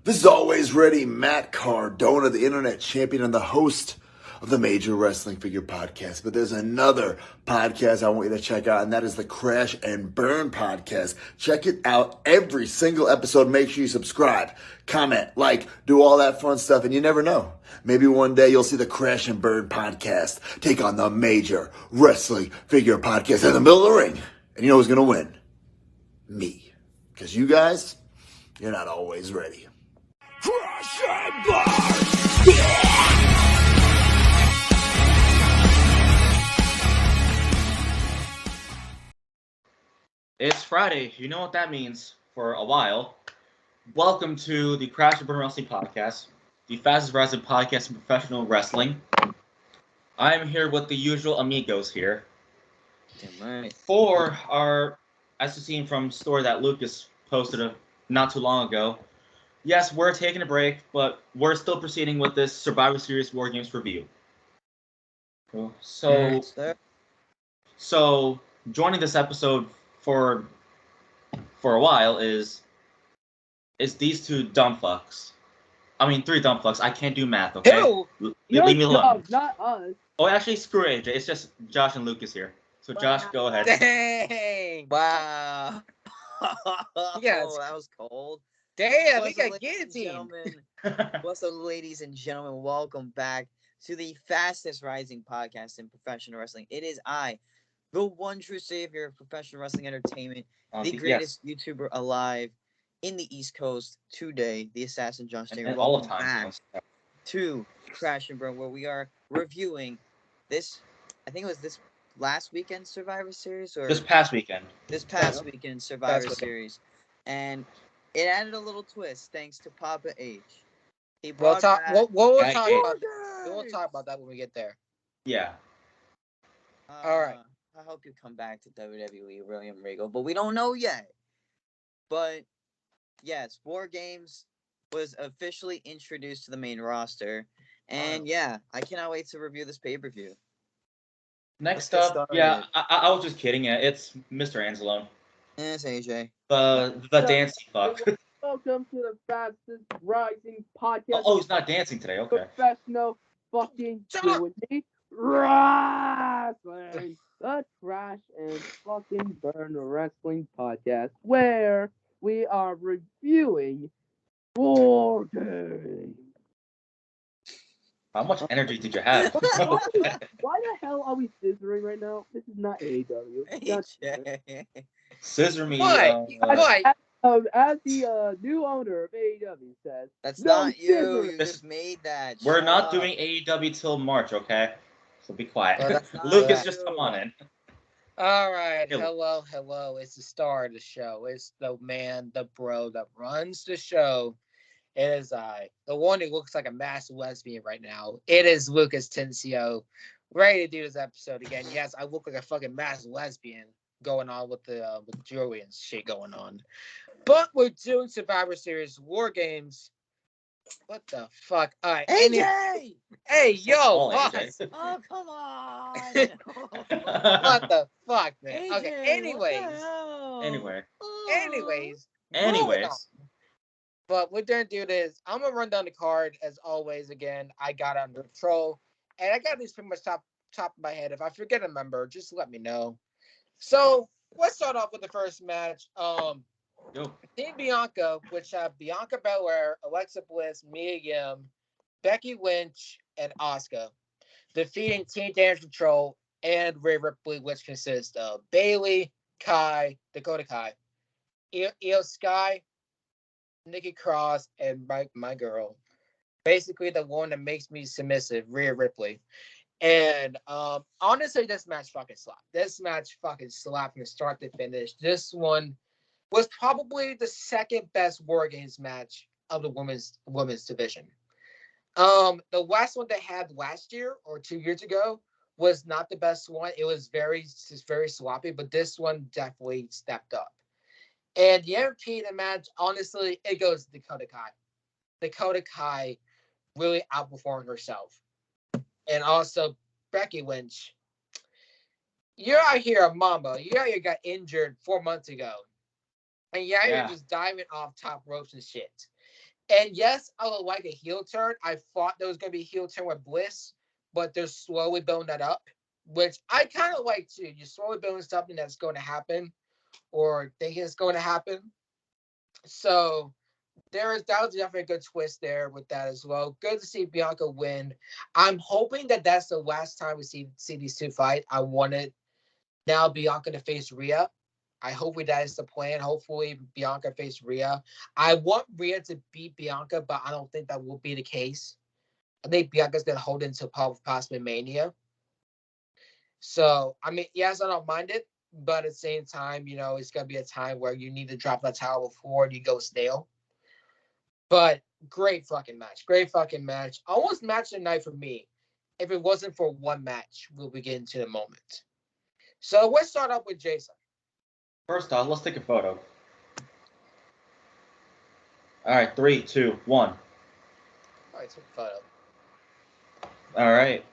This is always ready, Matt Cardona, the internet champion and the host of the Major Wrestling Figure Podcast. But there's another podcast I want you to check out, and that is the Crash and Burn Podcast. Check it out every single episode. Make sure you subscribe, comment, like, do all that fun stuff, and you never know. Maybe one day you'll see the Crash and Burn Podcast take on the Major Wrestling Figure Podcast in the middle of the ring. And you know who's going to win? Me. Because you guys, you're not always ready. Crash and Burn! It's Friday. You know what that means for a while. Welcome to the Crash and Burn Wrestling Podcast, the fastest wrestling podcast in professional wrestling. I am here with the usual amigos here. Damn right. For our, as you've seen from story that Lucas posted not too long ago, yes, we're taking a break, but we're still proceeding with this Survivor Series WarGames review. So joining this episode for a while is these two dumb fucks. I mean, three dumb fucks. I can't do math, okay? Leave me alone. Not us. Oh, actually, screw AJ. It's just Josh and Lucas here. So, Josh, go ahead. Dang! Wow. Yes. That was cold. Damn, we What's up, got ladies and guillotine. gentlemen? What's up, ladies and gentlemen? Welcome back to the fastest rising podcast in professional wrestling. It is I, the one true savior of professional wrestling entertainment, the greatest YouTuber alive in the East Coast today, the assassin Josh Taylor. And all of time. To Crash and Burn, where we are reviewing this, I think it was this last weekend Survivor Series, or This past weekend weekend Survivor Series, and it added a little twist thanks to Papa H. We'll talk about that. We'll talk about that when we get there. Yeah. All right. I hope you come back to WWE, William Regal, but we don't know yet. But yes, WarGames was officially introduced to the main roster, and yeah, I cannot wait to review this pay-per-view. Next up, I was just kidding. It's Mr. Anzalone. It's AJ. The dancing fuck. Welcome to the fastest rising podcast. Oh, he's not dancing today. Okay. Professional fucking doing wrestling. The Crash and fucking Burn Wrestling Podcast, where we are reviewing WarGames. How much energy did you have? Why the hell are we scissoring right now? This is not AEW. Scissor me. Why? As the new owner of AEW says, that's not you. You just made that. We're not doing AEW till March, okay? So be quiet. Lucas, just come on in. All right. Hello. It's the star of the show. It's the man, the bro that runs the show. It is the one who looks like a massive lesbian right now. It is Lucas Tencio, ready to do this episode again. Yes, I look like a fucking massive lesbian going on with the with jewelry and shit going on. But we're doing Survivor Series WarGames. What the fuck? All right. AJ! Hey, yo! Oh, come on! What the fuck, man? AJ, Okay, anyways. But we're gonna do this. I'm gonna run down the card as always. Again, I got it under control, and I got these pretty much top of my head. If I forget a member, just let me know. So let's start off with the first match. Team Bianca, which have Bianca Belair, Alexa Bliss, Mia Yim, Becky Lynch, and Asuka, defeating Team Damage Control and Rhea Ripley, which consists of Bayley, Dakota Kai, Io Sky, Nikki Cross, and my girl. Basically, the one that makes me submissive, Rhea Ripley. And honestly, this match fucking slapped. This match fucking slapped from start to finish. This one was probably the second best WarGames match of the women's division. The last one they had last year or 2 years ago was not the best one. It was very sloppy, but this one definitely stepped up. And the MVP in the match, honestly, it goes to Dakota Kai. Dakota Kai really outperformed herself. And also Becky Lynch. You're out here a mama. You out here got injured 4 months ago. And you're just diving off top ropes and shit. And yes, I would like a heel turn. I thought there was going to be a heel turn with Bliss, but they're slowly building that up, which I kind of like too. You're slowly building something that's going to happen or think it's going to happen. So that was definitely a good twist there with that as well. Good to see Bianca win. I'm hoping that that's the last time we see these two fight. I wanted now Bianca to face Rhea. I hope that is the plan. Hopefully Bianca face Rhea. I want Rhea to beat Bianca, but I don't think that will be the case. I think Bianca's gonna hold into possibly Mania. So I mean, yes, I don't mind it, but at the same time, it's gonna be a time where you need to drop that towel before you go stale. But great fucking match. Great fucking match. Almost match of the night for me. If it wasn't for one match, we'll be getting to the moment. So let's start off with Jason. First off, let's take a photo. All right, 3, 2, 1. All right, take a photo. All right.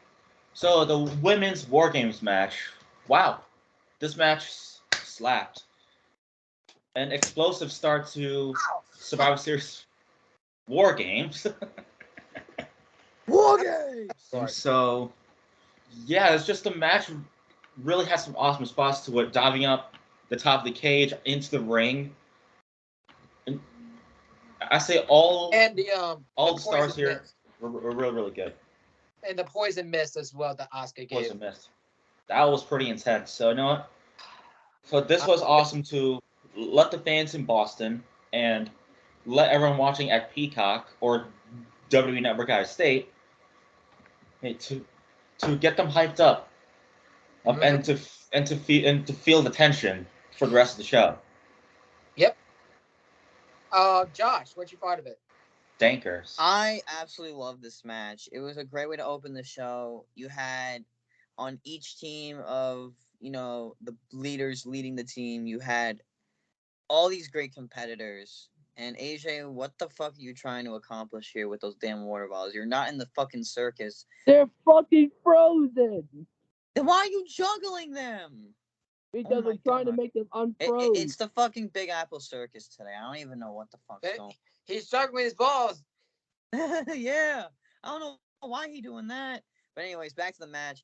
So the women's WarGames match. Wow, this match slapped. An explosive start to Survivor Series WarGames. WarGames. So, yeah, it's just the match really has some awesome spots to it, diving up the top of the cage into the ring. And I say all the stars here were really, really good. And the poison mist as well that Asuka gave. Poison mist. That was pretty intense. So, you know what? So this was awesome to let the fans in Boston and let everyone watching at Peacock or WWE Network out of state to get them hyped up, and to feel the tension for the rest of the show. Yep. Josh, what you thought of it? Dankers. I absolutely love this match. It was a great way to open the show. You had on each team of the leaders leading the team, you had all these great competitors. And AJ, what the fuck are you trying to accomplish here with those damn water bottles? You're not in the fucking circus. They're fucking frozen. Then why are you juggling them? Because I'm trying to make them unfroze. It's the fucking Big Apple circus today. I don't even know what the fuck's going. He's juggling his balls. Yeah, I don't know why he doing that. But anyways, back to the match.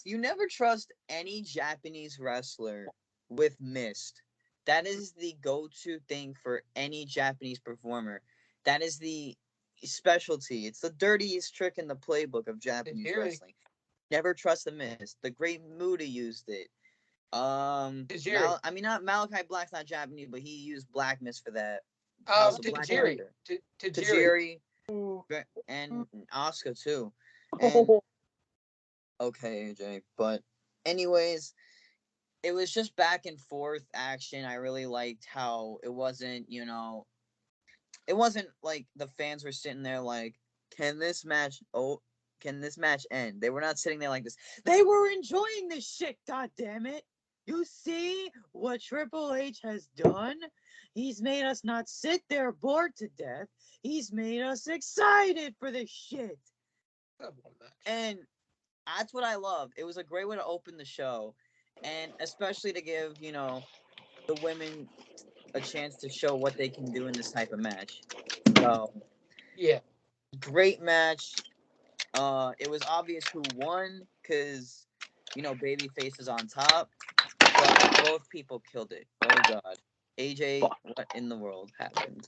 You never trust any Japanese wrestler with mist. That is the go-to thing for any Japanese performer. That is the specialty. It's the dirtiest trick in the playbook of Japanese wrestling. Never trust the mist. The Great Muta used it. Not Malachi Black's not Japanese, but he used black mist for that. Tajiri. Tajiri. And Asuka too. And okay, AJ. But anyways, it was just back and forth action. I really liked how it wasn't, it wasn't like the fans were sitting there like, can this match end? They were not sitting there like this. They were enjoying this shit, god damn it. You see what Triple H has done? He's made us not sit there bored to death. He's made us excited for this shit. And that's what I love. It was a great way to open the show. And especially to give, the women a chance to show what they can do in this type of match. So, yeah. Great match. It was obvious who won because, babyface is on top. But both people killed it. Oh, God. AJ, what in the world happened?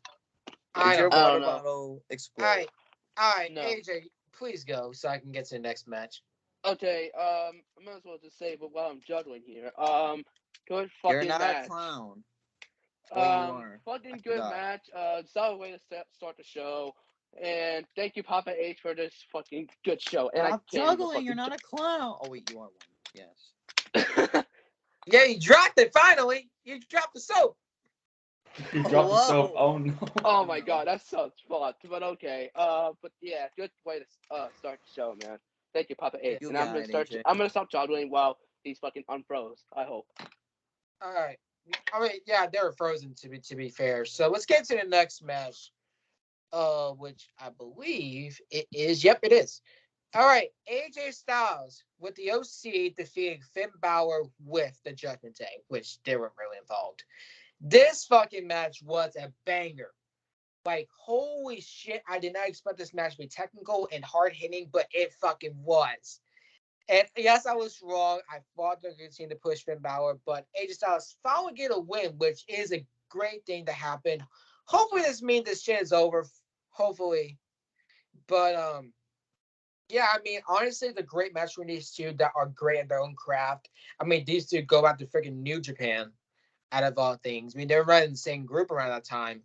Did your water bottle explode? All right, No. AJ, please go so I can get to the next match. Okay, I might as well just say, but while I'm juggling here, good fucking You're not match. a clown. Well, you are. Fucking good match. Solid way to start the show. And thank you, Papa H, for this fucking good show. And Stop juggling. You're not a clown. Oh wait, you are one. Yes. Yeah, you dropped it finally. You dropped the soap. You dropped the soap. Oh no. Oh my God, that sounds fun. But okay. But yeah, good way to start the show, man. Thank you, Papa H. And I'm gonna stop juggling while he's fucking unfroze. I hope. All right. I mean, yeah, they were frozen to be fair. So let's get to the next match. Which I believe it is. Yep, it is. All right, AJ Styles with the OC defeating Finn Balor with the Judgment Day, which they were really involved. This fucking match was a banger. Like, holy shit, I did not expect this match to be technical and hard-hitting, but it fucking was. And yes, I was wrong. I thought they were going to push Finn Balor, but AJ Styles finally get a win, which is a great thing to happen. Hopefully this means this shit is over. Hopefully. But, yeah, I mean, honestly, the great match from these two that are great at their own craft. I mean, these two go out to freaking New Japan, out of all things. I mean, they're running the same group around that time,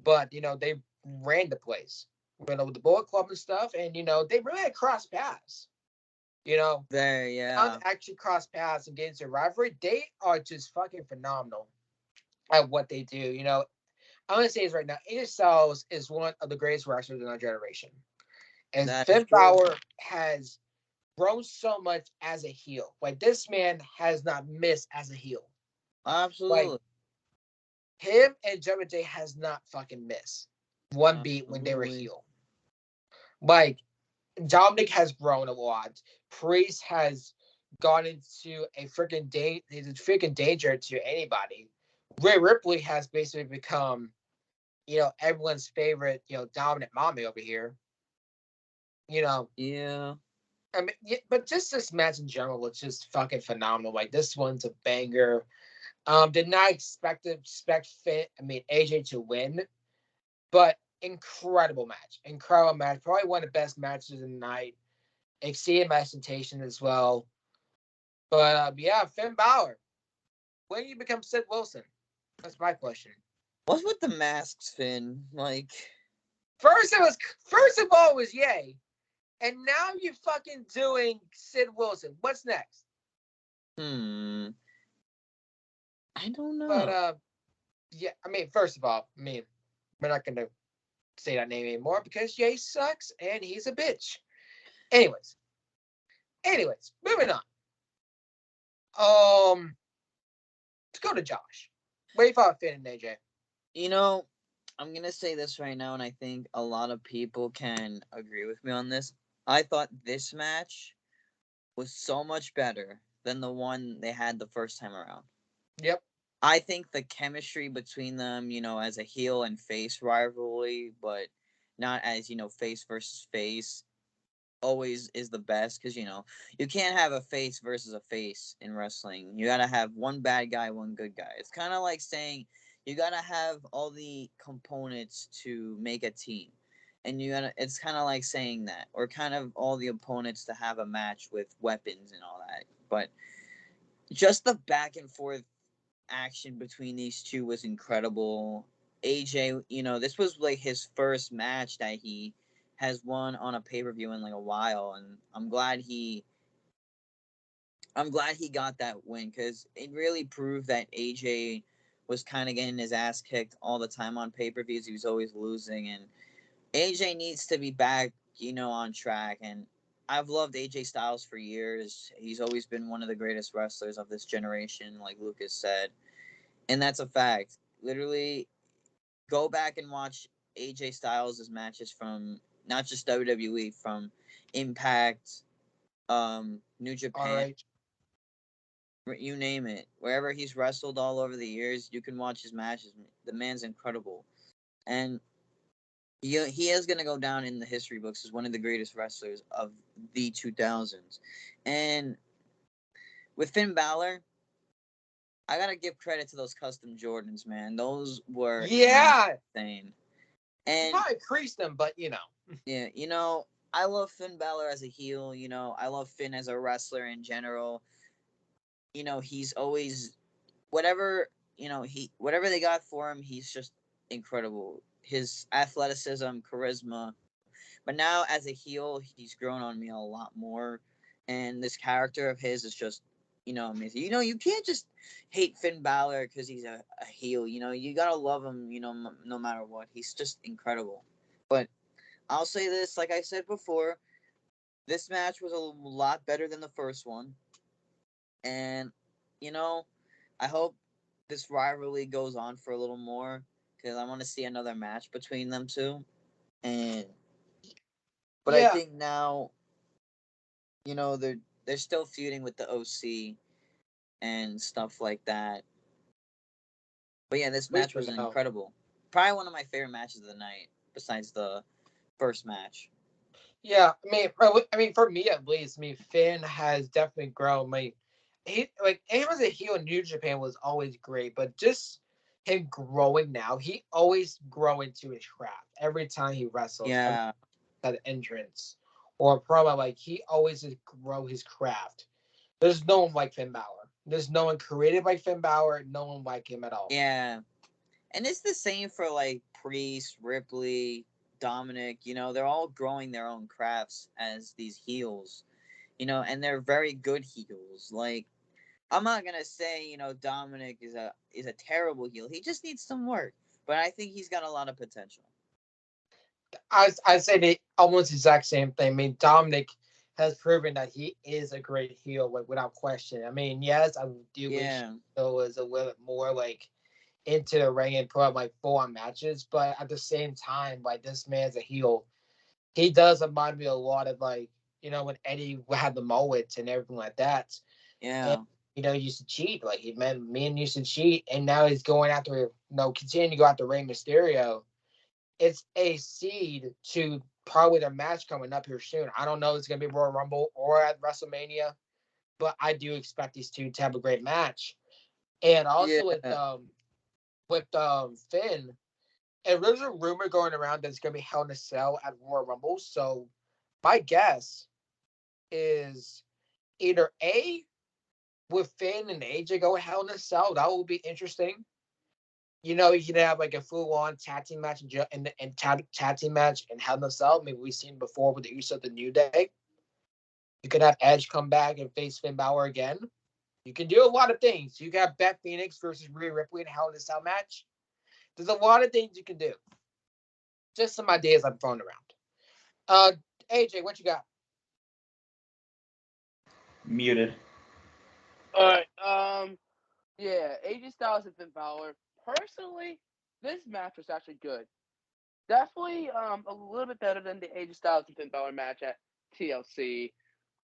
but, they ran the place, with the Bullet Club and stuff, and, they really had cross paths. There, yeah. Actually cross paths and get into a rivalry. They are just fucking phenomenal at what they do. I'm gonna say this right now. AJ Styles is one of the greatest wrestlers in our generation, and Finn Balor has grown so much as a heel. Like, this man has not missed as a heel. Absolutely. Like, him and Judgment Day has not fucking missed one beat when they were heel. Like, Dominic has grown a lot. Priest has gone into a freaking danger to anybody. Rhea Ripley has basically become, everyone's favorite, dominant mommy over here. Yeah. I mean, yeah, but just this match in general was just fucking phenomenal. Like, this one's a banger. Did not expect AJ to win, but incredible match. Probably one of the best matches of the night. Exceeded my expectations as well. But yeah, Finn Balor. When do you become Sid Wilson? That's my question. What's with the masks, Finn? Like, first of all it was Yay, and now you're fucking doing Sid Wilson. What's next? I don't know. But yeah, I mean, first of all, we're not gonna say that name anymore because Yay sucks and he's a bitch. Anyways, moving on. Let's go to Josh. What do you thought of Finn and AJ? I'm going to say this right now, and I think a lot of people can agree with me on this. I thought this match was so much better than the one they had the first time around. Yep. I think the chemistry between them, as a heel and face rivalry, but not as, face versus face, always is the best because, you can't have a face versus a face in wrestling. You got to have one bad guy, one good guy. It's kind of like saying you got to have all the components to make a team. And it's kind of like saying that, or kind of all the opponents to have a match with weapons and all that. But just the back and forth action between these two was incredible. AJ, this was like his first match that he has won on a pay-per-view in like a while, and I'm glad he got that win because it really proved that AJ was kind of getting his ass kicked all the time on pay-per-views. He was always losing, and AJ needs to be back, on track. And I've loved AJ Styles for years. He's always been one of the greatest wrestlers of this generation, like Lucas said. And that's a fact. Literally, go back and watch AJ Styles' matches from not just WWE, from Impact, New Japan, you name it. Wherever he's wrestled all over the years, you can watch his matches. The man's incredible. And he is going to go down in the history books as one of the greatest wrestlers of the 2000s. And with Finn Balor, I gotta give credit to those custom Jordans, man. Those were insane. And I increased them, but yeah, I love Finn Balor as a heel. I love Finn as a wrestler in general. He's always whatever whatever they got for him, he's just incredible. His athleticism, charisma. But now as a heel, he's grown on me a lot more, and this character of his is just amazing. You can't just hate Finn Balor because he's a heel. You gotta love him. No matter what, he's just incredible. But I'll say this, like I said before, this match was a lot better than the first one, and I hope this rivalry goes on for a little more because I want to see another match between them two. But I think now, they're still feuding with the OC and stuff like that. But yeah, this match was incredible. probably one of my favorite matches of the night, besides the first match. Yeah, I mean, for me at least, Finn has definitely grown. He was a heel in New Japan was always great, but just him growing now, he always grow into his craft every time he wrestles. Yeah, that entrance or a promo, like he always just grow his craft. There's no one like Finn Balor. There's no one created like Finn Balor. No one like him at all. yeah, and it's the same for like Priest, Ripley, Dominic. They're all growing their own crafts as these heels. And they're very good heels. Like, I'm not gonna say Dominic is a terrible heel. He just needs some work, but I think he's got a lot of potential. I say the almost exact same thing. I mean, Dominic has proven that he is a great heel, without question. I mean, yes, I do wish he was a little bit more like into the ring and put up like full-on matches, but at the same time, like this man's a heel. He does remind me a lot of like when Eddie had the mullets and everything like that. Yeah. And, used to cheat. Like me and used to cheat, and now he's going after continuing to go after Rey Mysterio. It's a seed to probably their match coming up here soon. I don't know if it's gonna be Royal Rumble or at WrestleMania, but I do expect these two to have a great match. And also with Finn, and there's a rumor going around that it's gonna be Hell in a Cell at Royal Rumble. So my guess is either A, with Finn and AJ go Hell in a Cell, that would be interesting. You can have like a full-on tag team match and tag team match in Hell in a Cell. I mean, we've seen before with the use of the New Day. You could have Edge come back and face Finn Balor again. You can do a lot of things. You got Beth Phoenix versus Rhea Ripley in Hell in a Cell match. There's a lot of things you can do. Just some ideas I'm throwing around. AJ, what you got? Muted. All right. Yeah, AJ Styles and Finn Balor. Personally, this match was actually good. Definitely a little bit better than the AJ Styles and Finn Balor match at TLC.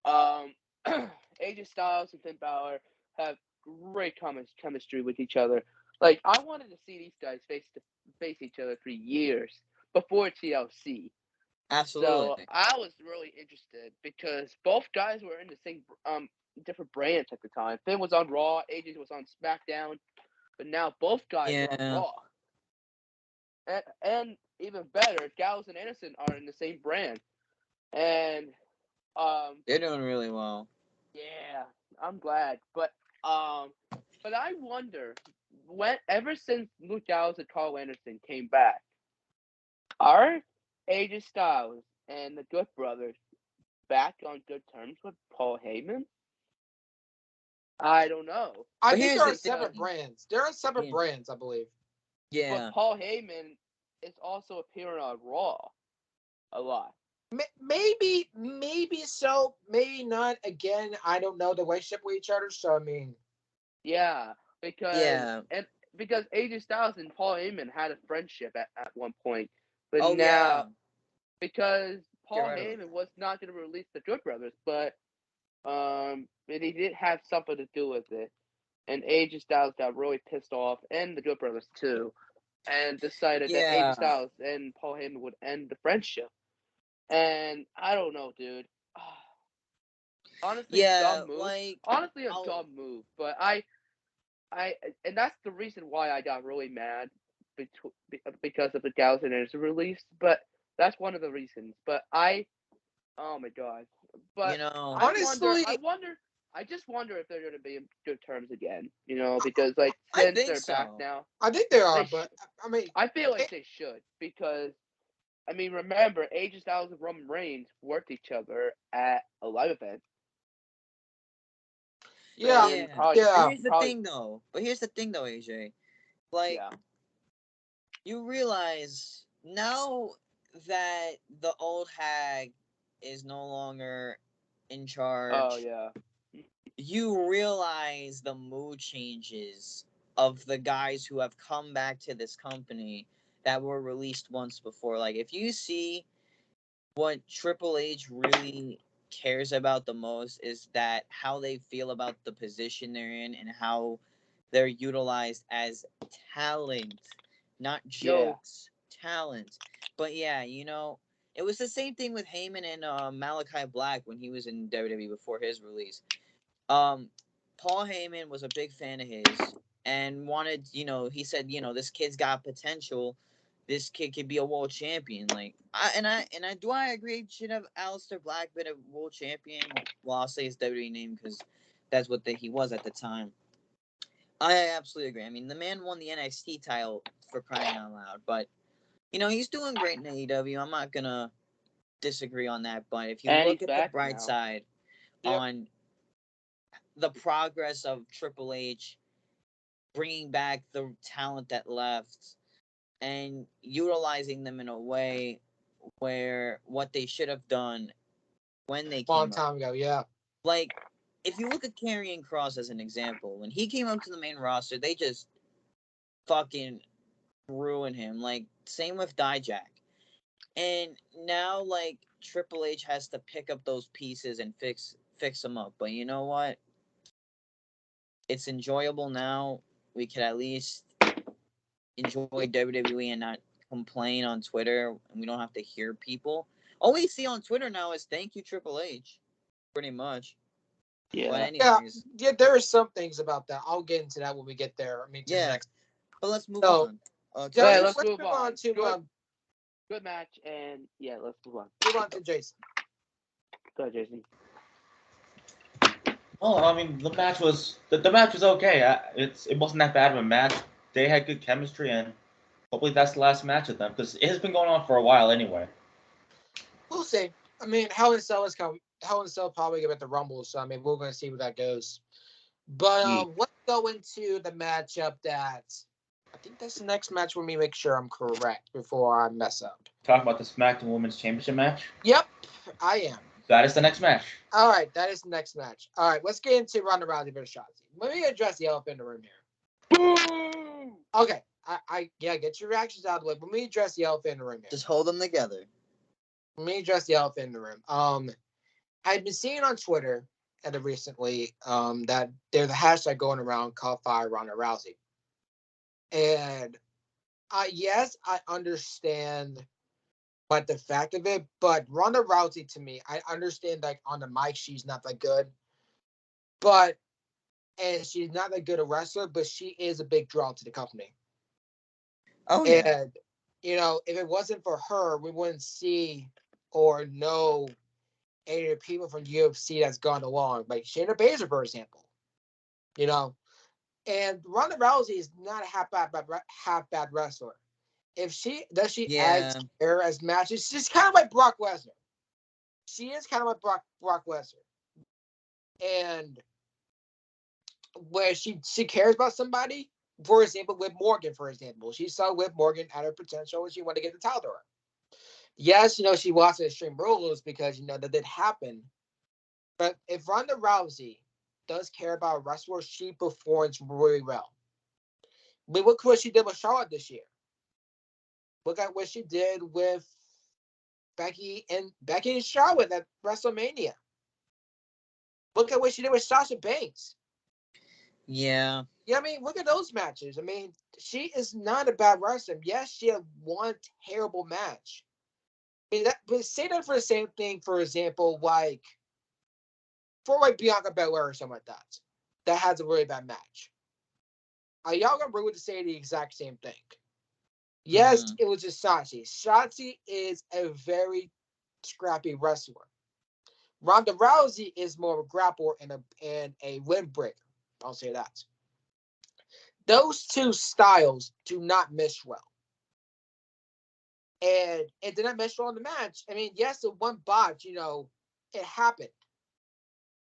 AJ Styles and Finn Balor have great chemistry with each other. Like, I wanted to see these guys face each other for years before TLC. Absolutely. So I was really interested because both guys were in the same different brands at the time. Finn was on Raw, AJ was on SmackDown, but now both guys are on Raw. And even better, Gallows and Anderson are in the same brand. And they're doing really well. Yeah, I'm glad. But I wonder ever since Luke Gallows and Carl Anderson came back, are AJ Styles and the Good Brothers back on good terms with Paul Heyman? I don't know. I think there are separate brands. There are separate brands, I believe. Yeah. But Paul Heyman is also appearing on Raw a lot. Maybe so, maybe not. Again, I don't know the relationship with each other, so I mean. Yeah, because AJ Styles and Paul Heyman had a friendship at one point, but now because Paul Heyman was not going to release the Good Brothers, but he did have something to do with it, and AJ Styles got really pissed off, and the Good Brothers too, and decided that AJ Styles and Paul Heyman would end the friendship. And I don't know, dude. Honestly, dumb move. Honestly, a dumb move. But and that's the reason why I got really mad because of the Gallows and Anderson release. But that's one of the reasons. But oh my god. But honestly, I just wonder if they're going to be in good terms again. Because since they're back now, I think they are. But I mean, I feel like they should because. I mean, remember, AJ Styles and Roman Reigns worked each other at a live event. Yeah. Here's the thing, though, AJ. You realize now that the old hag is no longer in charge. Oh, yeah. You realize the mood changes of the guys who have come back to this company that were released once before. Like, if you see what Triple H really cares about the most is that how they feel about the position they're in and how they're utilized as talent not jokes, talent. But yeah, it was the same thing with Heyman and Malachi Black when he was in WWE before his release. Paul Heyman was a big fan of his and wanted, he said, this kid's got potential. This kid could be a world champion. Like, I agree. Should have Aleister Black been a world champion? Well, I'll say his WWE name because that's what he was at the time. I absolutely agree. I mean, the man won the NXT title for crying out loud, but he's doing great in AEW. I'm not gonna disagree on that. But if you look at the bright side on the progress of Triple H bringing back the talent that left and utilizing them in a way where what they should have done when they came long time ago, yeah. Like, if you look at Karrion Kross as an example, when he came up to the main roster, they just fucking ruined him. Like, same with Dijak. And now, like, Triple H has to pick up those pieces and fix them up. But you know what? It's enjoyable now. We could at least enjoy WWE and not complain on Twitter, and we don't have to hear people. All we see on Twitter now is "Thank you, Triple H," pretty much. Yeah. But anyways, yeah. There are some things about that. I'll get into that when we get there. I mean, next. But let's move on. Let's move on to good match, and let's move on. Move on to Jason. Go ahead, Jason. Oh, I mean, the match was okay. It wasn't that bad of a match. They had good chemistry, and hopefully that's the last match of them because it has been going on for a while anyway. We'll see. I mean, Hell in a Cell probably get at the Rumble, so I mean, we're going to see where that goes. But let's go into the matchup that I think that's the next match. Let me make sure I'm correct before I mess up. Talk about the SmackDown Women's Championship match. Yep, I am. That is the next match. All right, that is the next match. All right, let's get into Ronda Rousey versus Shotzi. Let me address the elephant in the room here. Boom! Okay, I get your reactions out of the way. Let me address the elephant in the room here. Just hold them together. Let me address the elephant in the room. I've been seeing on Twitter recently that there's a hashtag going around called Fire Ronda Rousey. And yes, I understand the fact of it, but Ronda Rousey, to me, I understand like on the mic she's not that good, and she's not that good a wrestler, but she is a big draw to the company. Oh yeah. And if it wasn't for her, we wouldn't see or know any of the people from UFC that's gone along, like Shayna Baszler, for example. And Ronda Rousey is not a half bad wrestler. If she adds her as matches, she's kind of like Brock Lesnar. She is kind of like Brock Lesnar. And where she cares about somebody, for example, with Morgan, for example. She saw Liv Morgan at her potential and she wanted to get the title to her. Yes, she lost at Extreme Rules because, that did happen. But if Ronda Rousey does care about a wrestler, she performs really well. But look what she did with Charlotte this year. Look at what she did with Becky and Charlotte at WrestleMania. Look at what she did with Sasha Banks. Yeah. Yeah, I mean, look at those matches. I mean, she is not a bad wrestler. Yes, she had one terrible match. I mean, but say that for the same thing, for example, for Bianca Belair or something like that. That has a really bad match. Are y'all gonna really to say the exact same thing? Yes, it was just Shotzi. Shotzi is a very scrappy wrestler. Ronda Rousey is more of a grappler and a windbreaker. I'll say that. Those two styles do not mesh well. And it did not mesh well in the match. I mean, yes, the one botch, it happened.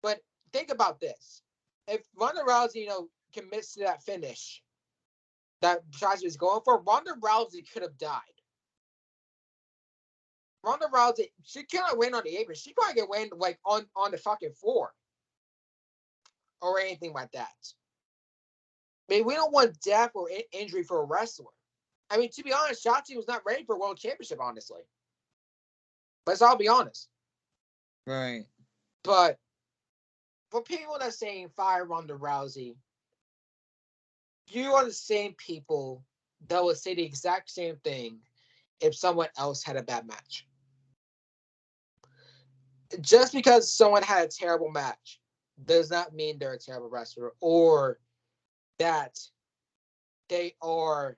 But think about this. If Ronda Rousey, commits to that finish that Shotzi was going for, Ronda Rousey could have died. Ronda Rousey, she cannot win on the apron. She probably get win like on the fucking floor or anything like that. I mean, we don't want death or injury for a wrestler. I mean, to be honest, Shotzi was not ready for a world championship, honestly. Let's all be honest. Right. But for people that are saying fire Ronda Rousey, you are the same people that would say the exact same thing if someone else had a bad match. Just because someone had a terrible match does not mean they're a terrible wrestler or that they are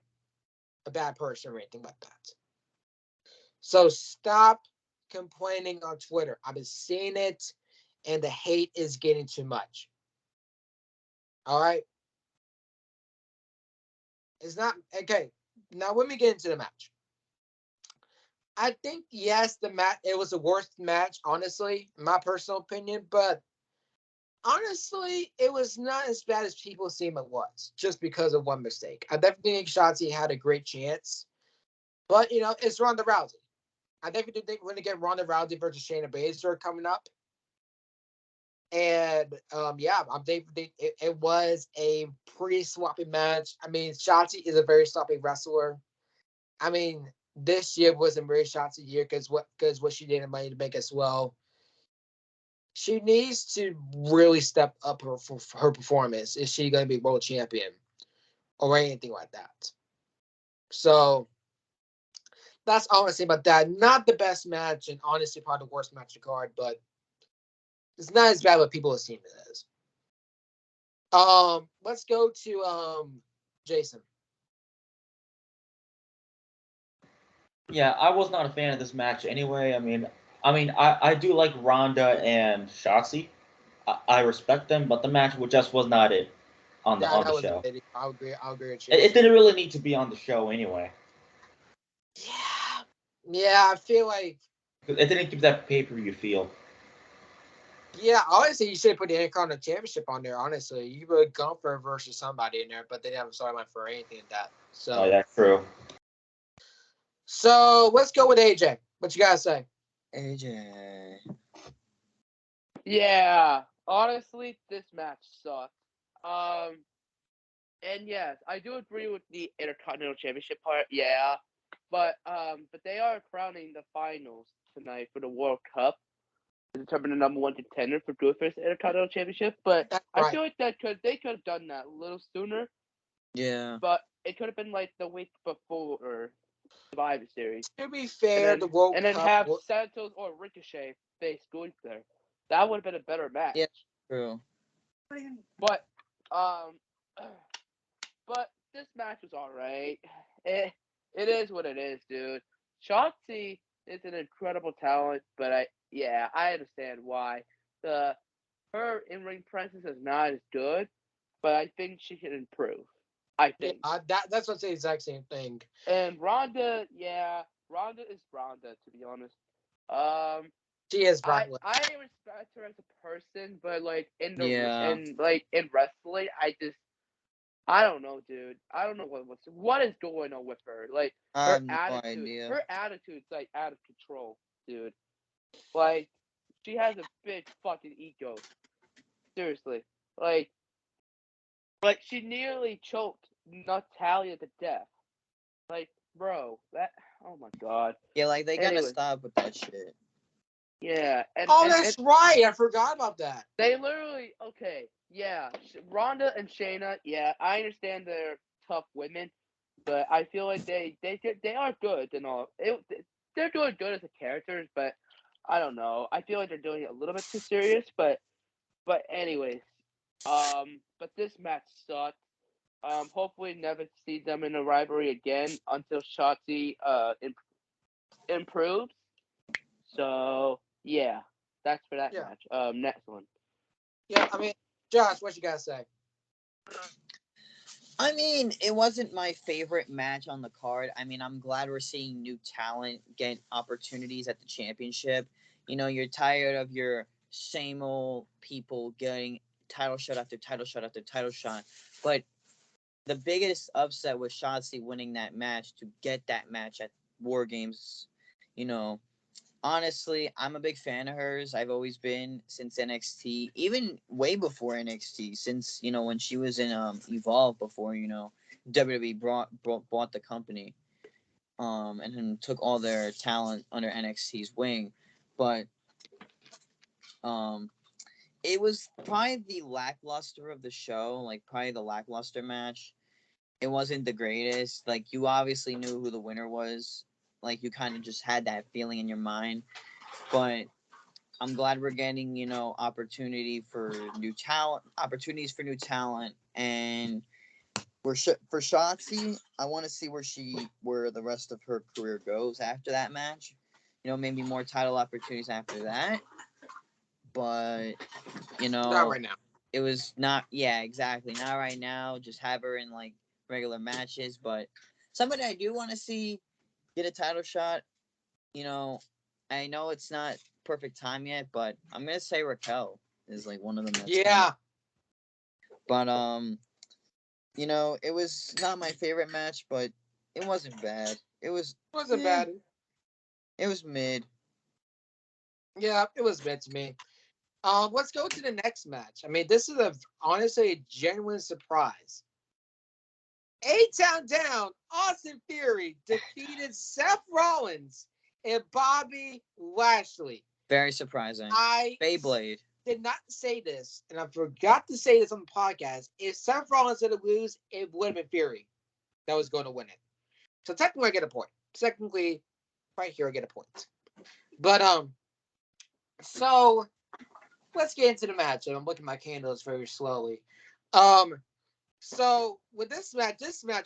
a bad person or anything like that. So stop complaining on Twitter. I've been seeing it, and the hate is getting too much. All right? It's not okay. Now let me get into the match. I think yes, it was the worst match, honestly, in my personal opinion, but honestly, it was not as bad as people seem it was, just because of one mistake. I definitely think Shotzi had a great chance, but it's Ronda Rousey. I definitely think we're gonna get Ronda Rousey versus Shayna Baszler coming up, and I'm thinking it was a pretty sloppy match. I mean, Shotzi is a very sloppy wrestler. I mean, this year wasn't very Shotzi year because what she did in Money to Bank as well. She needs to really step up her performance. Is she going to be world champion or anything like that? So that's all I say about that. Not the best match, and honestly, probably the worst match of the card, but it's not as bad what people assume it is. Let's go to Jason. Yeah, I was not a fan of this match anyway. I do like Ronda and Shotzi. I respect them, but the match just was not it on the show. I'll agree with you. It didn't really need to be on the show anyway. Yeah, I feel like it didn't give that pay-per-view feel. Yeah, honestly, you should put the Intercontinental Championship on there. Honestly, you would go for versus somebody in there, but they didn't have a storyline for anything like that. So, that's true. So let's go with AJ. What you gotta say? AJ. Yeah, honestly, this match sucked. And yes, I do agree with the Intercontinental Championship part. Yeah, but they are crowning the finals tonight for the World Cup to determine the number one contender for Goofus Intercontinental Championship. But I feel like they could have done that a little sooner. Yeah. But it could have been like the week before Survivor Series. To be fair, the World Cup and then have Santos or Ricochet face Gunther. That would have been a better match. Yeah, true. But but this match was alright. It is what it is, dude. Shotzi is an incredible talent, but I understand why. Her in-ring presence is not as good, but I think she can improve. I think. That's what's the exact same thing. And Ronda, Ronda is Ronda, to be honest. She is I respect her as a person, but like in wrestling, I don't know, dude. I don't know what is going on with her. Like her attitude, her attitude's like out of control, dude. Like she has a big fucking ego. Seriously, like she nearly choked Natalia to death. Like, bro, oh my god. Yeah, like they gotta stop with that shit. Yeah. That's right. I forgot about that. They literally, Ronda and Shayna, I understand they're tough women, but I feel like they are good and all. They're doing good as a characters, but I don't know. I feel like they're doing it a little bit too serious, but anyways, but this match sucked. Hopefully never see them in a rivalry again until Shotzi improves. So yeah, that's for that match. Next one. Yeah, I mean, Josh, what you gotta say? I mean, it wasn't my favorite match on the card. I mean, I'm glad we're seeing new talent get opportunities at the championship. You're tired of your same old people getting title shot after title shot after title shot. But the biggest upset was Shotzi winning that match to get that match at WarGames. Honestly, I'm a big fan of hers. I've always been since NXT, even way before NXT, since when she was in Evolve before WWE bought the company, and then took all their talent under NXT's wing, but it was probably the lackluster of the show, like probably the lackluster match. it wasn't the greatest. Like, you obviously knew who the winner was. Like, you kind of just had that feeling in your mind. But I'm glad we're getting, opportunities for new talent, and for Shotzi, I want to see where the rest of her career goes after that match. Maybe more title opportunities after that. But Not right now. It was not. Yeah, exactly. Not right now. Just have her in like regular matches. But somebody I do want to see get a title shot. I know it's not perfect time yet, but I'm gonna say Raquel is like one of them. Yeah. But it was not my favorite match, but it wasn't bad. It wasn't bad. It was mid. Yeah, it was mid to me. Let's go to the next match. I mean, this is honestly a genuine surprise. A-Town Down, Austin Theory defeated Seth Rollins and Bobby Lashley. Very surprising. Beyblade. Did not say this, and I forgot to say this on the podcast. If Seth Rollins did lose, it would have been Theory that was going to win it. So technically, I get a point. Technically, right here, I get a point. But so let's get into the match. I'm looking at my candles very slowly. So with this match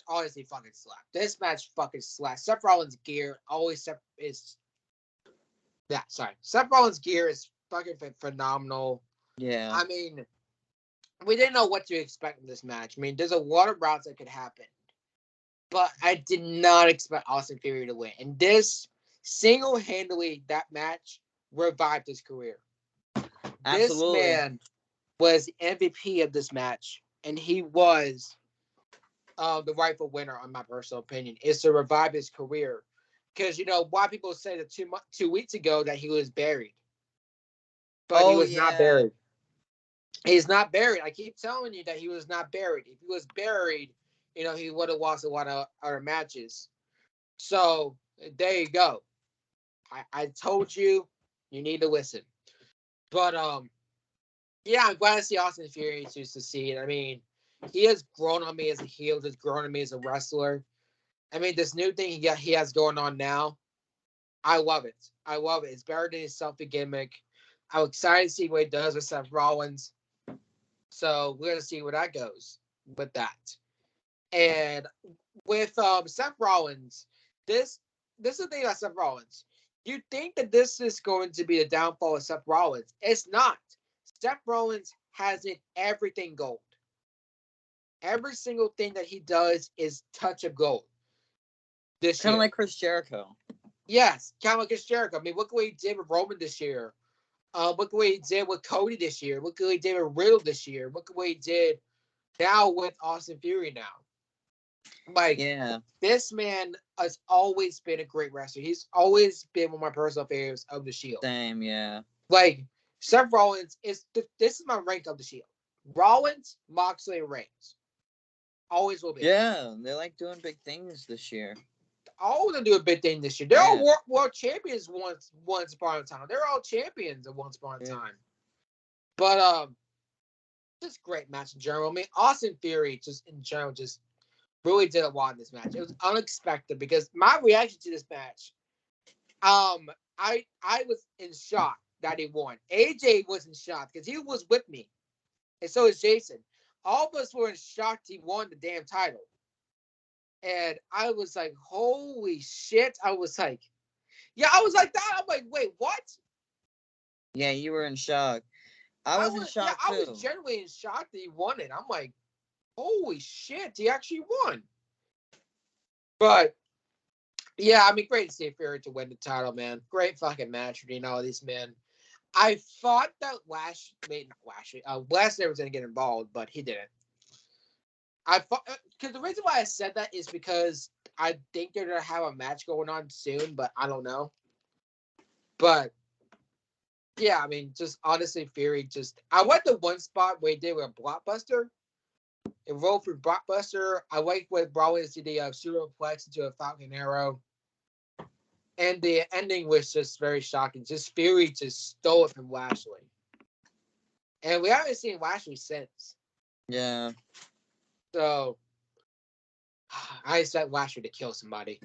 honestly fucking slapped. This match fucking slapped. Seth Rollins' gear Seth Rollins' gear is fucking phenomenal. Yeah. I mean, we didn't know what to expect in this match. I mean, there's a lot of routes that could happen, but I did not expect Austin Theory to win. And this single-handedly, that match revived his career. Absolutely. This man was MVP of this match, and he was the rightful winner, in my personal opinion, is to revive his career. Because, why people say that 2 weeks ago that he was buried. But he was not buried. He's not buried. I keep telling you that he was not buried. If he was buried, he would have lost a lot of other matches. So, there you go. I told you, you need to listen. But, yeah, I'm glad to see Austin Theory to succeed. I mean, he has grown on me as a heel. He's grown on me as a wrestler. I mean, this new thing he has going on now, I love it. I love it. It's better than his selfie gimmick. I'm excited to see what he does with Seth Rollins. So we're gonna see where that goes with that. And with Seth Rollins, this is the thing about Seth Rollins. You think that this is going to be the downfall of Seth Rollins? It's not. Seth Rollins has it everything gold. Every single thing that he does is touch of gold. This kind year, of like Chris Jericho. Yes, kind of like Chris Jericho. I mean, look what he did with Roman this year. Look what he did with Cody this year. Look what he did with Riddle this year. Look what he did now with Austin Theory now. Like, this man has always been a great wrestler. He's always been one of my personal favorites of the Shield. Same, yeah. Like, Seth Rollins this is my rank of the Shield. Rollins, Moxley, and Reigns. Always will be. Yeah, they're like doing big things this year. All of them do a big thing this year. They're all world champions once upon a time. They're all champions at once upon a time. But just great match in general. I mean, Austin Theory just in general just really did a lot in this match. It was unexpected because my reaction to this match, I was in shock that he won. AJ was in shock because he was with me, and so is Jason. All of us were in shock he won the damn title. And I was like, holy shit. I was like that. I'm like, wait, what? Yeah, you were in shock. I was in shock too. I was genuinely in shock that he won it. I'm like, holy shit, he actually won. But, yeah, I mean, great to see Fury to win the title, man. Great fucking match between all these men. I thought that Lesnar was going to get involved, but he didn't. Because the reason why I said that is because I think they're gonna have a match going on soon, but I don't know. But yeah, I mean, just honestly, Fury I went to one spot where he did with a blockbuster. It rolled through blockbuster. I like what Rollins did the superplex into a Falcon Arrow, and the ending was just very shocking. Just Fury just stole it from Lashley, and we haven't seen Lashley since. Yeah. So, I expect Lashley to kill somebody.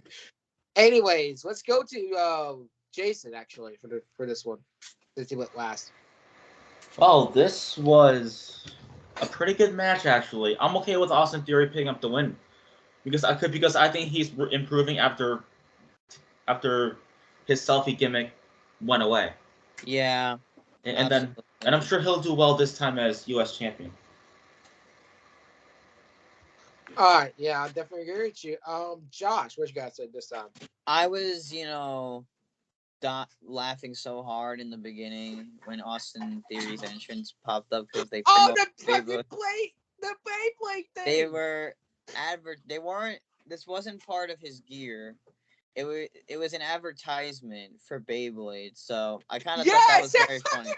Anyways, let's go to Jason actually for this one. Let's see what last. Well, this was a pretty good match actually. I'm okay with Austin Theory picking up the win because I think he's improving after his selfie gimmick went away. Yeah. And I'm sure he'll do well this time as U.S. champion. All right, yeah, I definitely agree with you. Josh, what you got to say this time? I was, laughing so hard in the beginning when Austin Theory's entrance popped up because they the Beyblade thing. They were They weren't. This wasn't part of his gear. It was an advertisement for Beyblade, so I kind of thought that was very funny.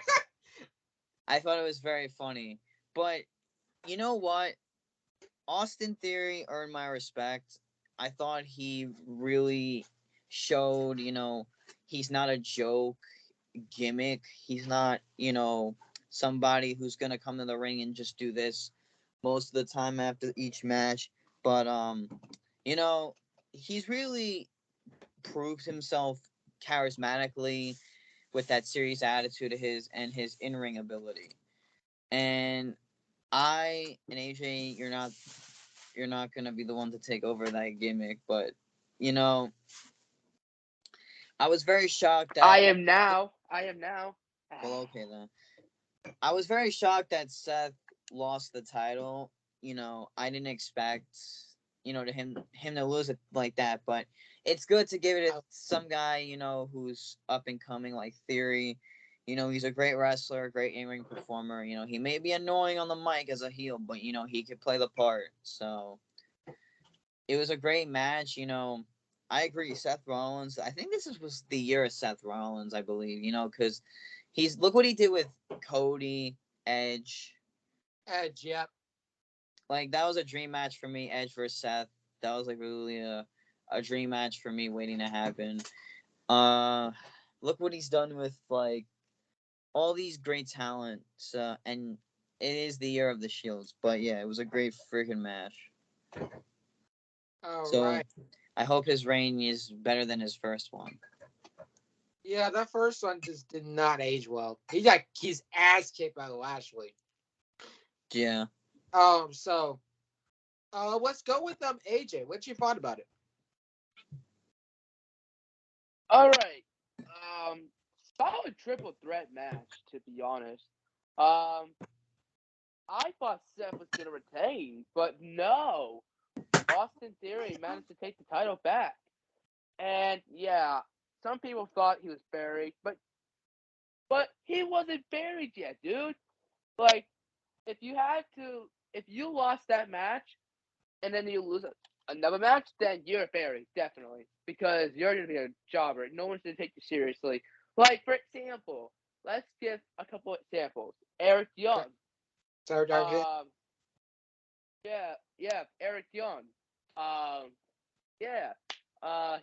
I thought it was very funny, but you know what? Austin Theory earned my respect. I thought he really showed, he's not a joke gimmick. He's not, somebody who's gonna come to the ring and just do this most of the time after each match. But he's really proved himself charismatically with that serious attitude of his and his in-ring ability. And AJ, you're not gonna be the one to take over that gimmick, but I was very shocked that I am now. Well, okay then. I was very shocked that Seth lost the title. I didn't expect to him to lose it like that, but it's good to give it to some guy who's up and coming like Theory. He's a great wrestler, a great in-ring performer. He may be annoying on the mic as a heel, but he could play the part. So it was a great match. I agree. Seth Rollins. I think this was the year of Seth Rollins, I believe. Because look what he did with Cody, Edge. Yep. Like that was a dream match for me. Edge versus Seth. That was like really a dream match for me waiting to happen. Look what he's done with like all these great talents, and it is the year of the Shields. But yeah, it was a great freaking match. Right. I hope his reign is better than his first one. Yeah, that first one just did not age well. He got his ass kicked by Lashley. Yeah. So, let's go with AJ. What you thought about it? All right. Solid triple threat match, to be honest. I thought Seth was gonna retain, but no. Austin Theory managed to take the title back. And yeah, some people thought he was buried, but he wasn't buried yet, dude. Like, if you lost that match and then you lose another match, then you're buried, definitely. Because you're gonna be a jobber. No one's gonna take you seriously. Like, for example, let's give a couple examples. Eric Young. Yeah, Eric Young.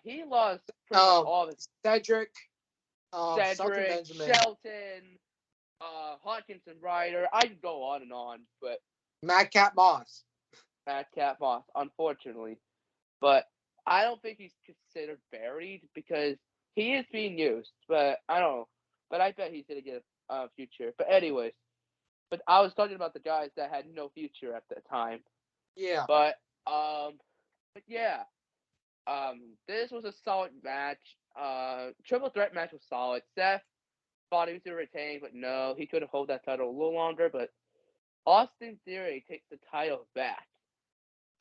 He lost pretty much all of his. Cedric, Shelton, Hodgkinson Ryder. I could go on and on, but Madcap Moss, unfortunately. But I don't think he's considered buried because he is being used. But I don't know. But I bet he's gonna get a future. But anyways, I was talking about the guys that had no future at the time. Yeah. But yeah. This was a solid match. Triple threat match was solid. Seth thought he was gonna retain, but no, he could have held that title a little longer. But Austin Theory takes the title back.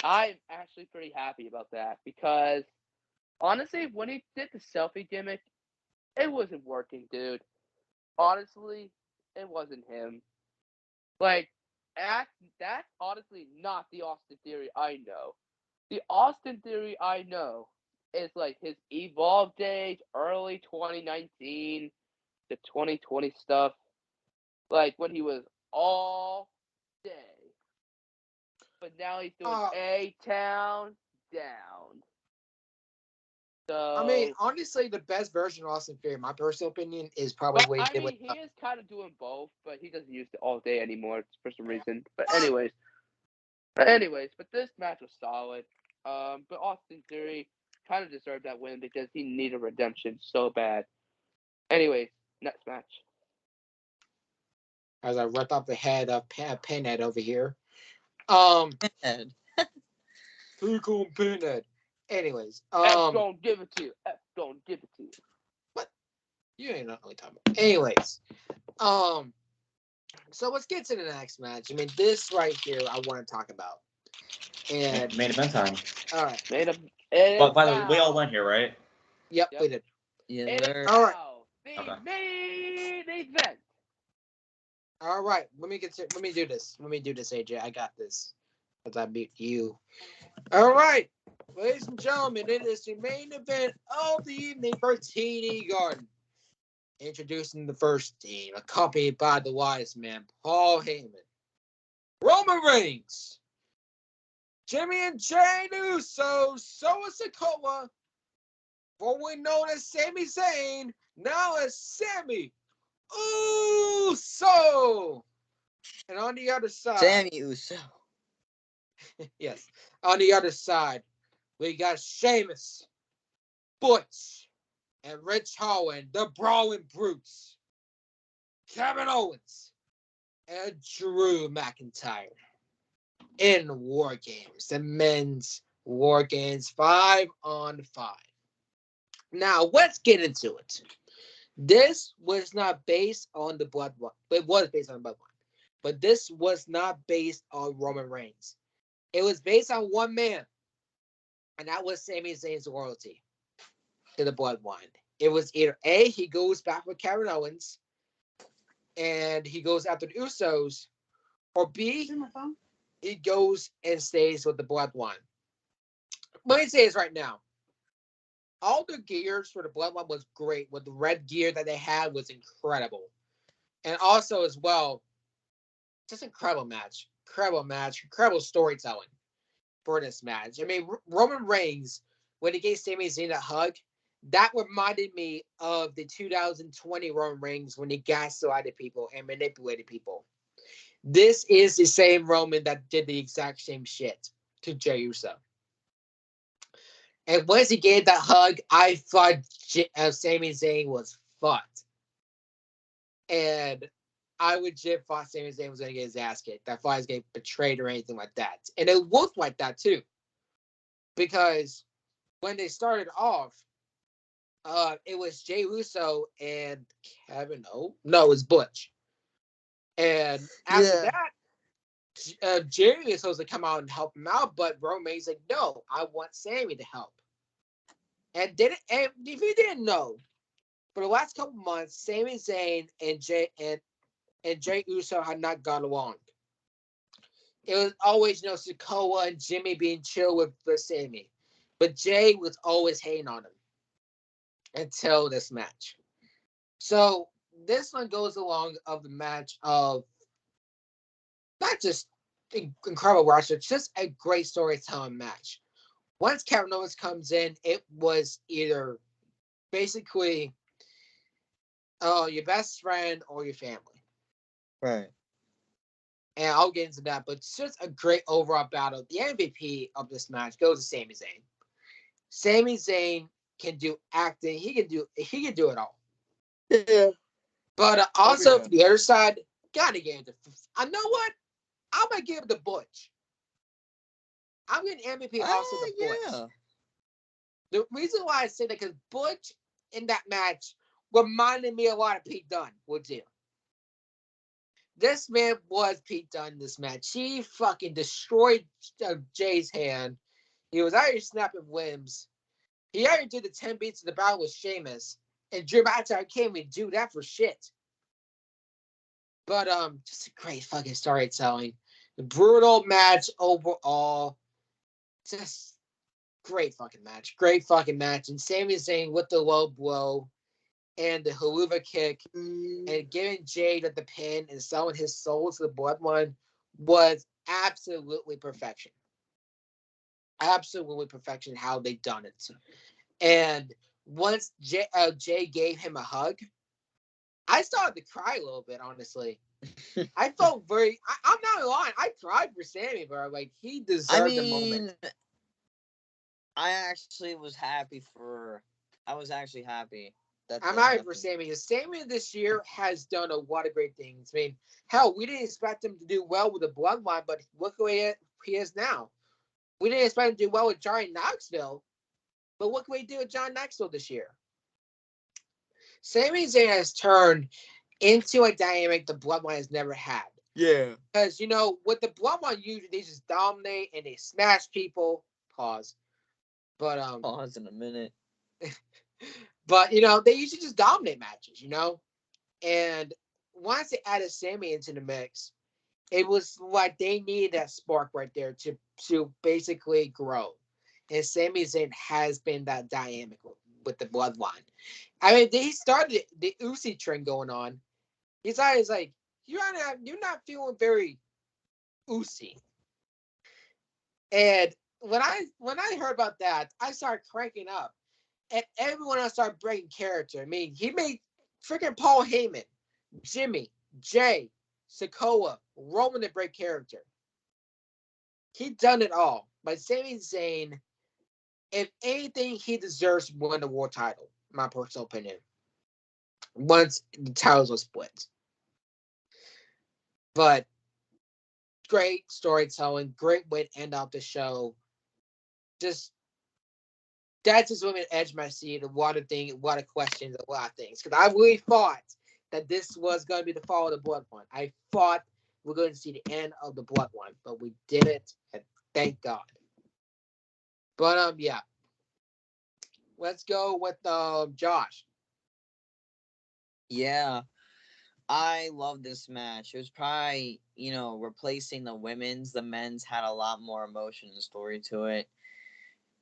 I'm actually pretty happy about that because honestly, when he did the selfie gimmick, it wasn't working, dude. Honestly, it wasn't him. Like, that's honestly not the Austin Theory I know. The Austin Theory I know is like his Evolve days, early 2019 to 2020 stuff. Like when he was all day. But now he's doing A-Town down. So I mean, honestly, the best version of Austin Theory, in my personal opinion, is probably what he did with. He is kind of doing both, but he doesn't use it all day anymore for some reason. But anyways, but this match was solid. But Austin Theory kind of deserved that win because he needed redemption so bad. Anyways, next match. As I rip off the head of Pinhead over here. Pinhead. Take on Pinhead. Anyways, F don't give it to you. F don't give it to you. What? You ain't know what I'm talking about. Anyways, so let's get to the next match. I mean, this right here I want to talk about. And main event time. All right. But by the way, we all went here, right? Yep. We did. Yeah. All right. The main event. All right. Let me do this. AJ. I got this. Because I beat you. All right. Ladies and gentlemen, it is the main event of the evening for TD Garden. Introducing the first team, accompanied by the wise man, Paul Heyman, Roman Reigns, Jimmy and Jey Uso, Solo Sikoa, formerly known as Sami Zayn, now as Sami Uso. And on the other side, Sami Uso. Yes. On the other side, we got Sheamus, Butch, and Rich Holland, the Brawling Brutes, Kevin Owens, and Drew McIntyre in WarGames, the men's WarGames 5-on-5. Now, let's get into it. This was not based on the Bloodline. It was based on the Bloodline. But this was not based on Roman Reigns. It was based on one man. And that was Sami Zayn's loyalty to the Bloodline. It was either A, he goes back with Kevin Owens, and he goes after the Usos, or B, he goes and stays with the Bloodline. Let me say this right now. All the gears for the Bloodline was great. With the red gear that they had was incredible. And also as well, just incredible match. Incredible storytelling for this match. I mean, Roman Reigns, when he gave Sami Zayn that hug, that reminded me of the 2020 Roman Reigns when he gaslighted people and manipulated people. This is the same Roman that did the exact same shit to Jey Uso. And once he gave that hug, I thought Sami Zayn was fucked. And I legit thought Sami Zayn was going to get his ass kicked. I thought he was getting betrayed or anything like that. And it looked like that too. Because when they started off, it was Jey Uso and Kevin O. No, it was Butch. And after that, Jerry was supposed to come out and help him out, but Roman's like, no, I want Sami to help. And if you didn't know, for the last couple months, Sami Zayn and Jey Uso had not got along. It was always, Sikoa and Jimmy being chill with Sami. But Jey was always hating on him until this match. So this one goes along of the match of not just incredible wrestler, just a great storytelling match. Once Kevin Owens comes in, it was either basically your best friend or your family. Right. And I'll get into that, but it's just a great overall battle. The MVP of this match goes to Sami Zayn. Sami Zayn can do acting. He can do it all. Yeah. But also for the other side, gotta give it to. I know what? I'm gonna give it to Butch. I'm getting MVP also to Butch. The reason why I say that because Butch in that match reminded me a lot of Pete Dunne would do. This man was Pete Dunne in this match. He fucking destroyed Jay's hand. He was already snapping limbs. He already did the 10 beats of the battle with Sheamus. And Drew McIntyre can't even do that for shit. But just a great fucking storytelling. The brutal match overall. Just great fucking match. Great fucking match. And Sami Zayn with the low blow and the haluva kick and giving Jade at the pin and selling his soul to the Bloodline was absolutely perfection. Absolutely perfection how they done it. And once Jay gave him a hug, I started to cry a little bit, honestly. I felt I'm not lying. I cried for Sammy, bro. Like, he deserved the moment. I actually was happy for. I was actually happy that I'm this happy for happened. Sami. Because Sami this year has done a lot of great things. I mean, hell, we didn't expect him to do well with the bloodline, but look where he is now. We didn't expect him to do well with Johnny Knoxville, but look what he did with John Knoxville this year. Sami Zayn has turned into a dynamic the bloodline has never had. Yeah. Because, with the bloodline, usually they just dominate and they smash people. Pause. But, Pause in a minute. But, they usually just dominate matches, And once they added Sami into the mix, it was like they needed that spark right there to basically grow. And Sami Zayn has been that dynamic with the bloodline. I mean, they started the Uzi trend going on. He's always like, you're not feeling very Uzi. And when I heard about that, I started cranking up. And everyone else started breaking character. I mean, he made freaking Paul Heyman, Jimmy, Jay, Sokoa, Roman to break character. He done it all. But Sami Zayn, if anything, he deserves to win the world title, my personal opinion. Once the titles were split. But great storytelling, great way to end out the show. Just that's just what made edge my seat. A lot of questions, a lot of things. Because I really thought that this was going to be the fall of the bloodline. I thought we we're going to see the end of the bloodline, but we didn't, and thank God. But yeah, let's go with Josh. Yeah. I love this match. It was probably, replacing the women's. The men's had a lot more emotion and story to it.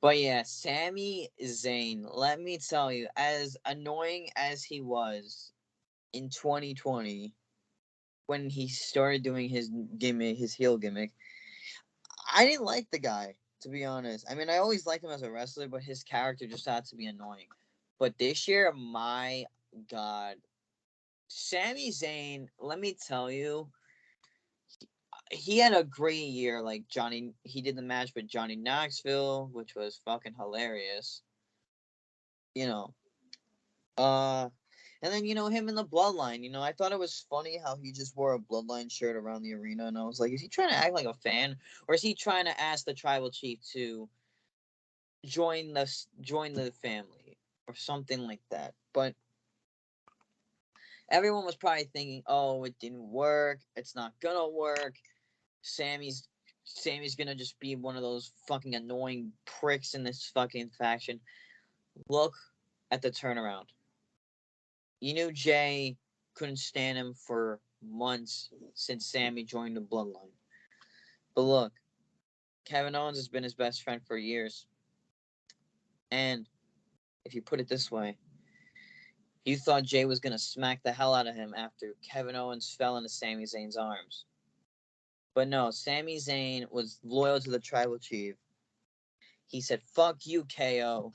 But yeah, Sami Zayn, let me tell you, as annoying as he was in 2020, when he started doing his gimmick, his heel gimmick, I didn't like the guy, to be honest. I mean, I always liked him as a wrestler, but his character just had to be annoying. But this year, my God, Sami Zayn, let me tell you, he had a great year. Like he did the match with Johnny Knoxville, which was fucking hilarious. You know, and then him in the Bloodline. I thought it was funny how he just wore a Bloodline shirt around the arena, and I was like, is he trying to act like a fan, or is he trying to ask the Tribal Chief to join the family or something like that? But everyone was probably thinking, oh, it didn't work. It's not gonna work. Sammy's gonna just be one of those fucking annoying pricks in this fucking faction. Look at the turnaround. You knew Jay couldn't stand him for months since Sami joined the bloodline. But look, Kevin Owens has been his best friend for years. And if you put it this way, you thought Jay was gonna smack the hell out of him after Kevin Owens fell into Sami Zayn's arms. But no, Sami Zayn was loyal to the Tribal Chief. He said, fuck you, KO.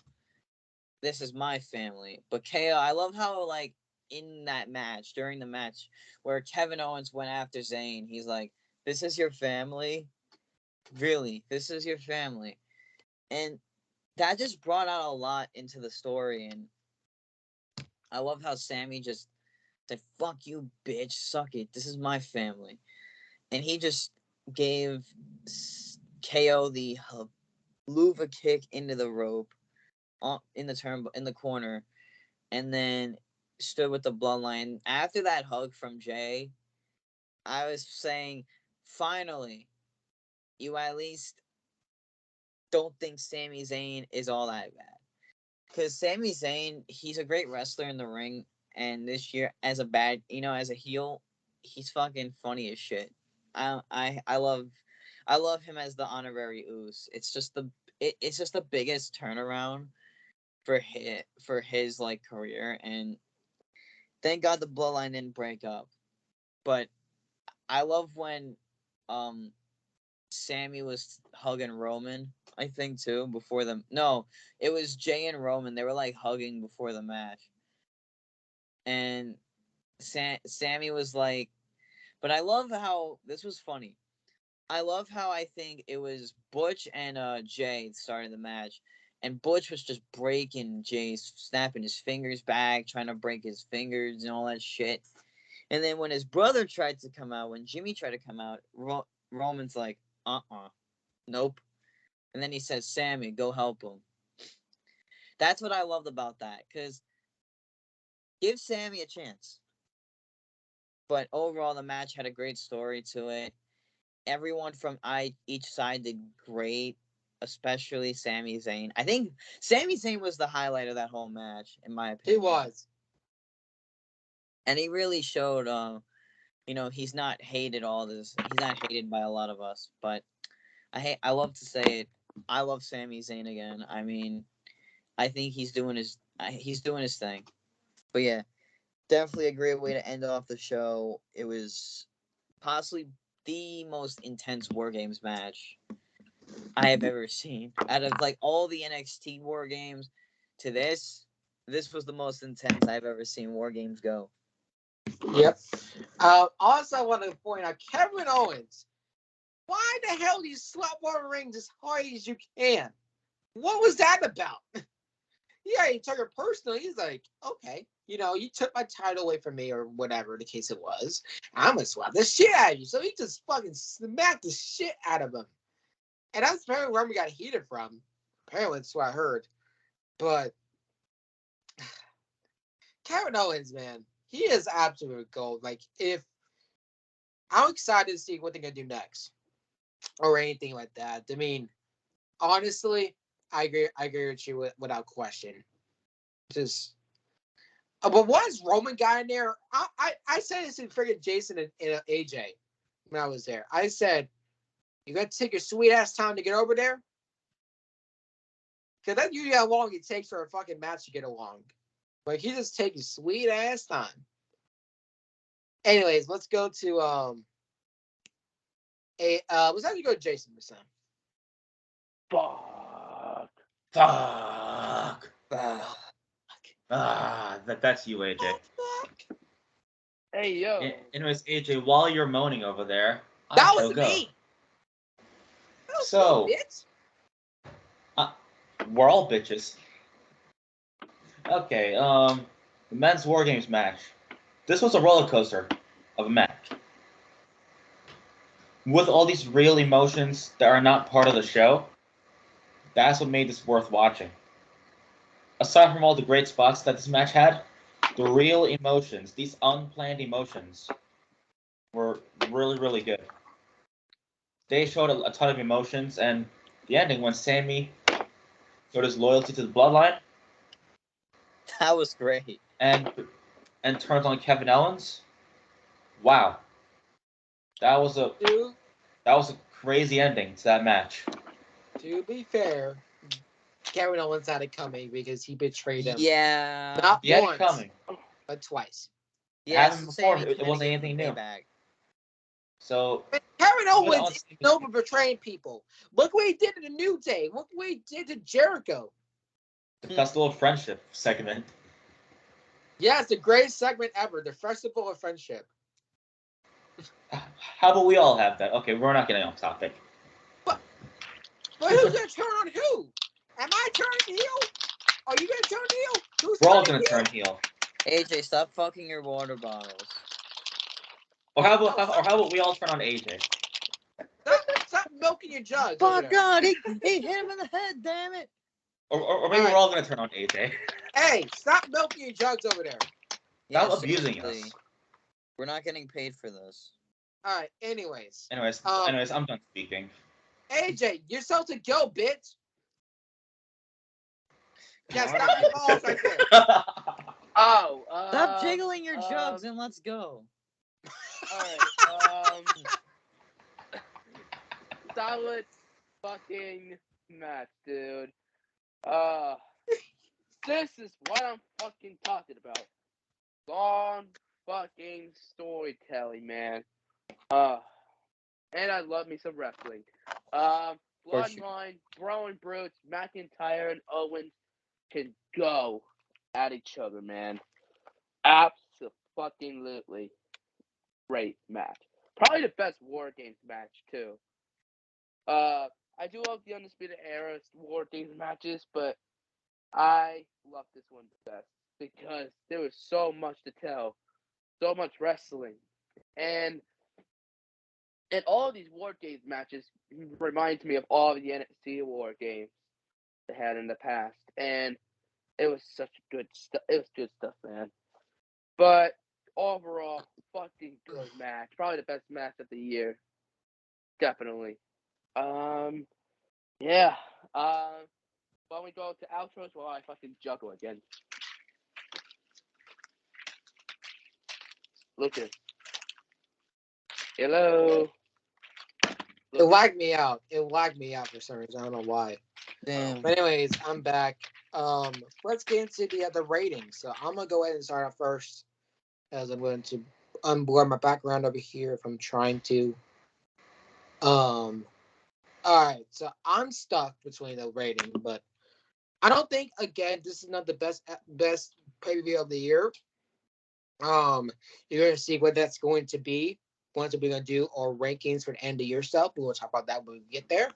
This is my family. But KO, I love how, like, in that match, during the match, where Kevin Owens went after Zayn, he's like, this is your family? Really? This is your family? And that just brought out a lot into the story. And I love how Sami just said, fuck you, bitch. Suck it. This is my family. And he just gave KO the Luva kick into the rope in the corner, and then stood with the bloodline. After that hug from Jay, I was saying, finally, you at least don't think Sami Zayn is all that bad. Because Sami Zayn, he's a great wrestler in the ring, and this year, as a heel, he's fucking funny as shit. I love him as the honorary Oos. It's just the biggest turnaround for his like career, and thank God the bloodline didn't break up. But I love when Sammy was hugging Roman, I think too, before them. No, it was Jay and Roman. They were like hugging before the match. And Sammy was like, but I love how this was funny. I love how I think it was Butch and Jay started the match, And Butch was just breaking Jay's, snapping his fingers back, trying to break his fingers and all that shit. And then when his brother tried to come out, when Jimmy tried to come out, Roman's like, nope. And then he says, Sami, go help him. That's what I loved about that, because give Sami a chance. But overall, the match had a great story to it. Everyone from each side did great, especially Sami Zayn. I think Sami Zayn was the highlight of that whole match, in my opinion. He was. And he really showed, he's not hated he's not hated by a lot of us. But I love to say it. I love Sami Zayn again. I mean, I think he's doing his thing. But yeah, definitely a great way to end off the show. It was possibly the most intense WarGames match I have ever seen. Out of like all the NXT WarGames to this was the most intense I've ever seen WarGames go. Yep. Also, I want to point out Kevin Owens. Why the hell do you slap Roman Reigns as hard as you can? What was that about? Yeah, he took it personally. He's like, okay, you took my title away from me or whatever the case it was. I'm going to slap the shit out of you. So he just fucking smacked the shit out of him. And that's apparently where we got heated from. Apparently, that's what I heard. But Kevin Owens, man, he is absolute gold. Like, I'm excited to see what they're going to do next or anything like that. I mean, honestly, I agree with you without question. Just, but was Roman guy in there? I said this to friggin' Jason and AJ when I was there. I said, you got to take your sweet ass time to get over there, because that's usually how long it takes for a fucking match to get along. Like, he just takes his sweet ass time. Anyways, let's go to let's have you go to Jason this time. Fuck. That's you, AJ. Hey, yo. Anyways, AJ, while you're moaning over there, That was me. So, we're all bitches. Okay, the men's WarGames match. This was a roller coaster of a match. With all these real emotions that are not part of the show, that's what made this worth watching. Aside from all the great spots that this match had, the real emotions, these unplanned emotions, were really, really good. They showed a ton of emotions, and the ending when Sami showed his loyalty to the bloodline. That was great. And turns on Kevin Owens. Wow. That was a crazy ending to that match. To be fair, Kevin Owens had it coming because he betrayed him. Yeah. Not He had once, it coming. but twice. Yeah, happened before. It wasn't anything new. So Kevin Owens is known for betraying people. Look what he did to the New Day. Look what he did to Jericho. The Festival of Friendship segment. Yeah, it's the greatest segment ever. The Festival of Friendship. How about we all have that? Okay, we're not getting off topic. But who's gonna turn on who? Am I turning heel? Are you gonna turn heel? We're all gonna turn heel. AJ, stop fucking your water bottles. Or how about we all turn on AJ? Stop milking your jugs. Oh God, he hit him in the head. Damn it. Or maybe we're all gonna turn on AJ. Hey, stop milking your jugs over there. Stop abusing us. We're not getting paid for this. All right. Anyways, I'm done speaking. AJ, you're supposed to go, bitch. Yeah, stop your balls right there. Stop jiggling your jugs and let's go. Alright, solid fucking match, dude. This is what I'm fucking talking about. Long fucking storytelling, man. And I love me some wrestling. Bloodline, Bro and Brutes, McIntyre and Owens can go at each other, man. Absolutely great match. Probably the best WarGames match too. I do love the Undisputed Era WarGames matches, but I love this one the best because there was so much to tell, so much wrestling, and all of these WarGames matches reminds me of all of the NXT WarGames they had in the past, and it was such good stuff. It was good stuff, man. But overall, fucking good match. Probably the best match of the year. Definitely. Yeah. When we go to outros, well, I fucking juggle again. Lucas. Hello. It lagged me out. It lagged me out for some reason. I don't know why. Damn. But anyways, I'm back. Let's get into the other ratings. So I'm gonna go ahead and start off first, as I'm going to unblur my background over here if I'm trying to. All right. So I'm stuck between the rating, but I don't think again this is not the best pay-per-view of the year. You're gonna see what that's going to be. What we're gonna do our rankings for the end of year stuff. We'll talk about that when we get there.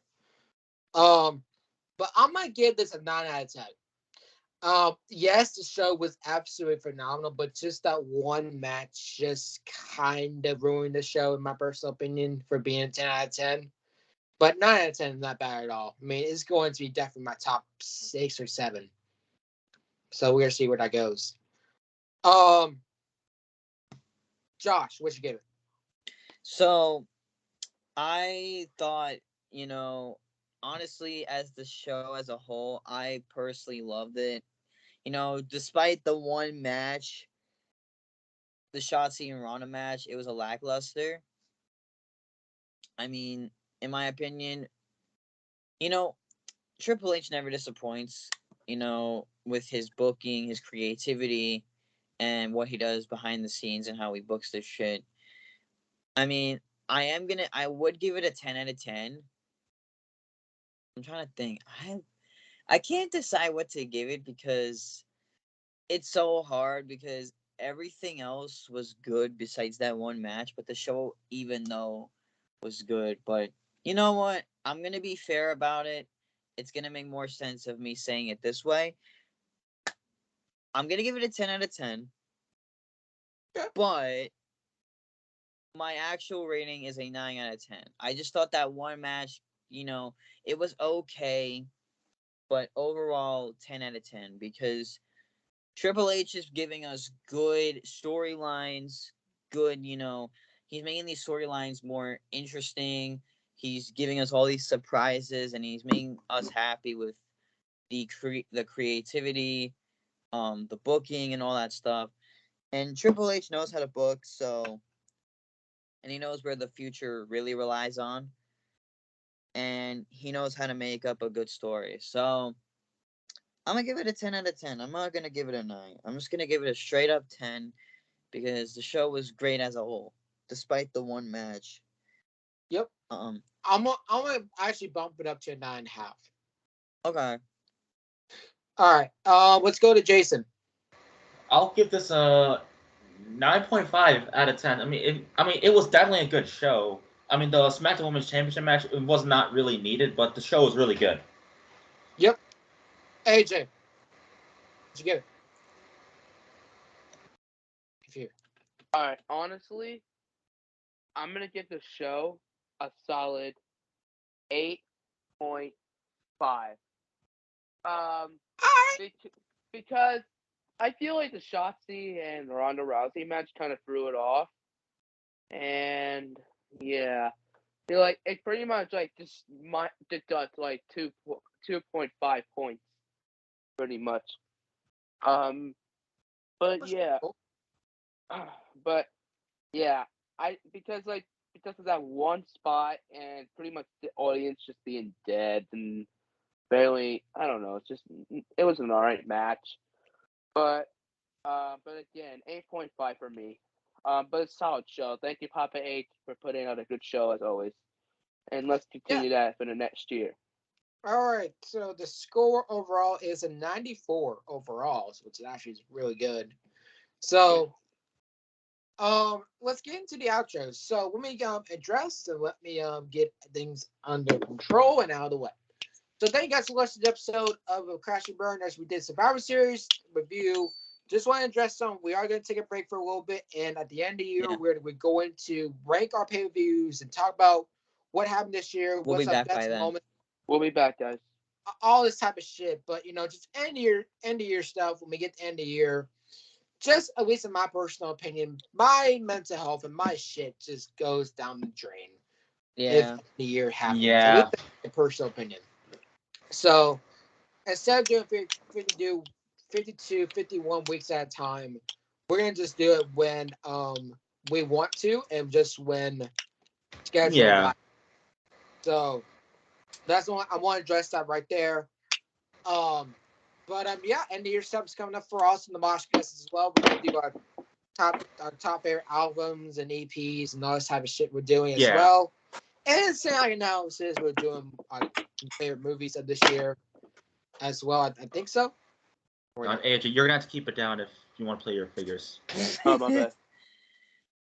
But I might give this a 9 out of 10. Yes, the show was absolutely phenomenal, but just that one match just kind of ruined the show, in my personal opinion, for being a 10 out of 10. But 9 out of 10 is not bad at all. I mean, it's going to be definitely my top 6 or 7. So we're gonna see where that goes. Josh, what you give it? So, I thought, honestly, as the show as a whole, I personally loved it. Despite the one match, the Shotzi and Ronda match, it was a lackluster. I mean, in my opinion, Triple H never disappoints, with his booking, his creativity, and what he does behind the scenes and how he books this shit. I mean, I would give it a 10 out of 10. I'm trying to think. I can't decide what to give it because it's so hard because everything else was good besides that one match, but the show, even though, was good. But you know what? I'm going to be fair about it. It's going to make more sense of me saying it this way. I'm going to give it a 10 out of 10. But my actual rating is a 9 out of 10. I just thought that one match, it was okay, but overall 10 out of 10 because Triple H is giving us good storylines, good, he's making these storylines more interesting. He's giving us all these surprises, and he's making us happy with the creativity, the booking, and all that stuff. And Triple H knows how to book, and he knows where the future really relies on, and he knows how to make up a good story. So I'm gonna give it a 10 out of 10. I'm not gonna give it a 9. I'm just gonna give it a straight up 10 because the show was great as a whole, despite the one match. Yep. I'm gonna actually bump it up to a 9.5. Okay. All right. Let's go to Jason. I'll give this a 9.5 out of 10. I mean, it was definitely a good show. I mean, the SmackDown Women's Championship match was not really needed, but the show was really good. Yep. AJ, what'd you give it? All right. Honestly, I'm gonna give the show a solid 8.5. Because I feel like the Shotzi and Ronda Rousey match kind of threw it off, and yeah, feel like it pretty much like just deduct like 2.5 points, pretty much. But yeah, but yeah, because of that one spot and pretty much the audience just being dead and barely, I don't know, it was an alright match, but again, 8.5 for me. But it's a solid show. Thank you, Papa H, for putting out a good show as always. And let's continue that for the next year. All right. So the score overall is a 94 overall, which actually is really good. So, Let's get into the outro. So let me address and let me get things under control and out of the way. So thank you guys for watching the episode of Crash and Burn as we did Survivor Series review. Just want to address something. We are going to take a break for a little bit, and at the end of the year, we're going to rank our pay-per-views and talk about what happened this year. We'll what's be our back by best then. moment. We'll be back, guys. All this type of shit, but just end of year stuff when we get to end of year. Just at least in my personal opinion, my mental health and my shit just goes down the drain. Yeah. If the year happens. Yeah. At least in my personal opinion. So instead of doing 52, 51 weeks at a time, we're gonna just do it when we want to and just when schedule. Yeah. So that's the one I want to address that right there. But end of year stuff's coming up for us in the Moshcast as well. We're gonna do our top favorite albums and EPs and all this type of shit we're doing as well. And saying analysis, we're doing our favorite movies of this year as well. I think so. AJ, you're gonna have to keep it down if you want to play your figures. Oh, my bad.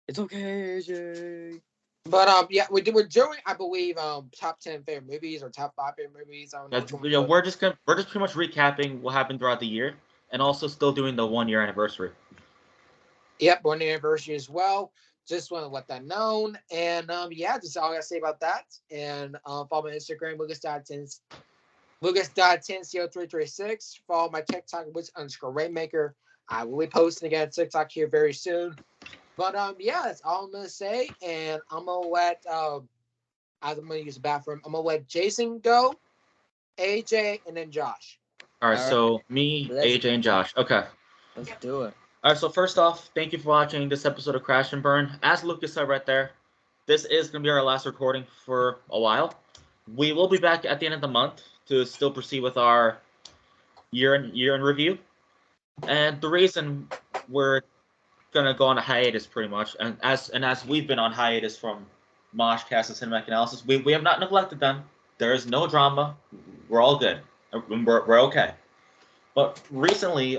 It's okay, AJ. But we're doing, I believe, top 10 favorite movies or top 5 favorite movies. I don't know. We're just pretty much recapping what happened throughout the year, and also still doing the 1 year anniversary. Yep, 1 year anniversary as well. Just want to let that known. And just all I gotta say about that. And follow my Instagram, Lucas.Tencio336. Follow my TikTok, _Rainmaker. I will be posting again on TikTok here very soon. But that's all I'm gonna say. And I'm gonna let I'm gonna use the bathroom. I'm gonna let Jason go, AJ, and then Josh. All right, so me, AJ, and Josh. Okay. Let's do it. All right, so first off, thank you for watching this episode of Crash and Burn. As Lucas said right there, this is going to be our last recording for a while. We will be back at the end of the month to still proceed with our year in review. And the reason we're going to go on a hiatus pretty much, and as we've been on hiatus from Moshcast and Cinematic Analysis, we have not neglected them. There is no drama. We're all good. We're okay. But recently,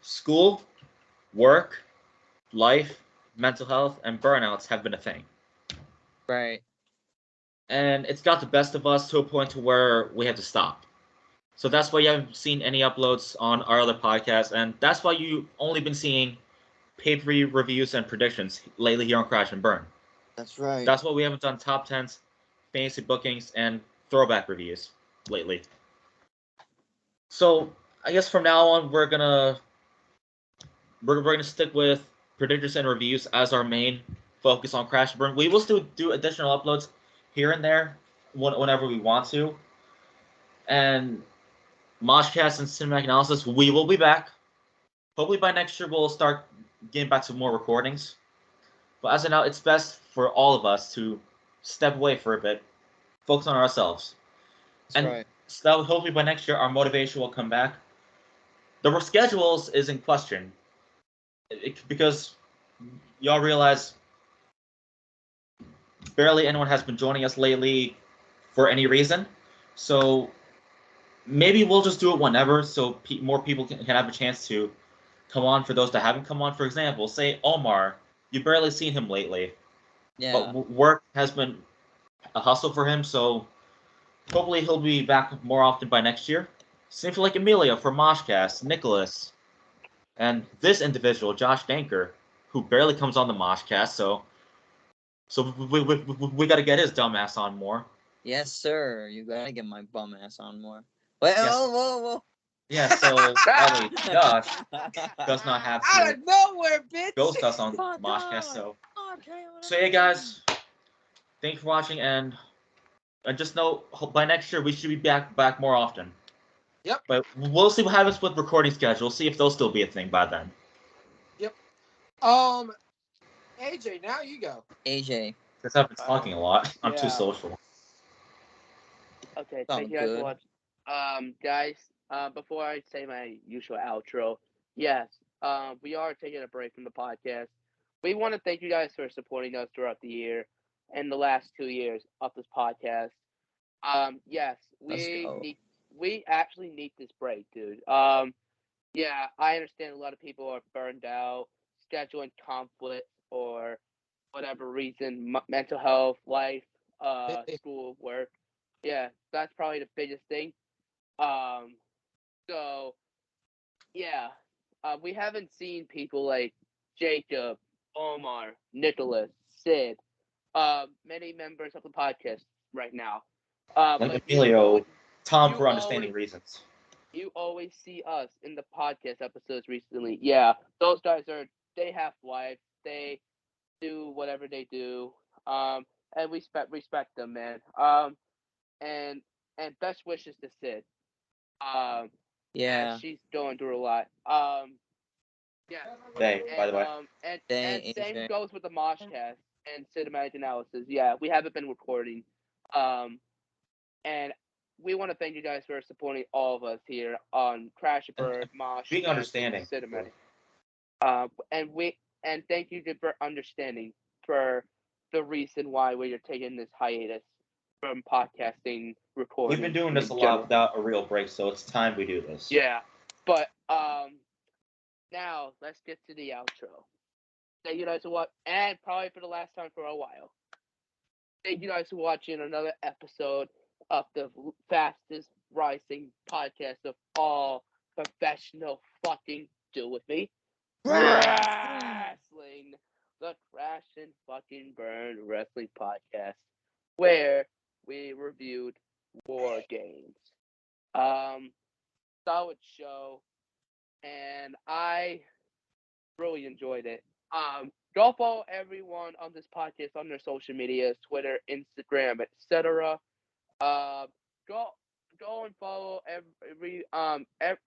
school, work, life, mental health, and burnouts have been a thing. Right. And it's got the best of us to a point to where we had to stop. So that's why you haven't seen any uploads on our other podcasts, and that's why you've only been seeing pay-per-view reviews and predictions lately here on Crash and Burn. That's right. That's why we haven't done top 10s, fantasy bookings, and throwback reviews lately. So I guess from now on we're gonna stick with predictors and reviews as our main focus on Crash and Burn. We will still do additional uploads here and there whenever we want to. And Moshcast and Cinematic Analysis, we will be back. Hopefully by next year we'll start getting back to more recordings. But as of now, it's best for all of us to step away for a bit, focus on ourselves. That's right. So hopefully by next year our motivation will come back. The schedules is in question. Because y'all realize barely anyone has been joining us lately for any reason. So maybe we'll just do it whenever so more people can have a chance to come on for those that haven't come on. For example, say Omar, you've barely seen him lately. Yeah. But work has been a hustle for him, so hopefully he'll be back more often by next year. Same for like Amelia for Moshcast, Nicholas, and this individual, Josh Danker, who barely comes on the Moshcast, so we got to get his dumb ass on more. Yes, sir. You gotta get my bum ass on more. Wait, Yes. whoa. Yeah, so Josh does not have Out to of nowhere, bitch. ghost us on Moshcast, so yeah, guys, thanks for watching, and just know by next year we should be back more often. Yep. But we'll see what happens with recording schedule. See if they'll still be a thing by then. Yep. AJ, now you go. AJ. Because I've been talking a lot. I'm too Yeah. social. Okay, Sound thank you guys good. for watching. Guys, before I say my usual outro, yes, we are taking a break from the podcast. We want to thank you guys for supporting us throughout the year and the last 2 years of this podcast. Yes, we actually need this break, dude. Yeah, I understand a lot of people are burned out, scheduling conflict or whatever reason, mental health, life, school, work. Yeah, that's probably the biggest thing. So yeah, we haven't seen people like Jacob, Omar, Nicholas, Sid, many members of the podcast right now. Like Emilio, Tom, for understanding reasons. You always see us in the podcast episodes recently. Yeah, those guys they have life. They do whatever they do. And we respect them, man. And best wishes to Sid. Yeah. She's going through a lot. Yeah. By the way. And same goes with the Moshcast and cinematic analysis. Yeah, we haven't been recording. And we want to thank you guys for supporting all of us here on Crash and Burn, Mosh, being understanding. Cinematic. And thank you for understanding for the reason why we are taking this hiatus from podcasting, recording. We've been doing this a lot without a real break, so it's time we do this. Yeah, but now let's get to the outro. Thank you guys for watching, and probably for the last time for a while. Thank you guys for watching another episode of the fastest rising podcast of all professional fucking do with me. Wrestling. The Crash and Fucking Burn Wrestling Podcast, where we reviewed WarGames. Solid show, and I really enjoyed it. Go follow everyone on this podcast on their social medias, Twitter, Instagram, etc. Go and follow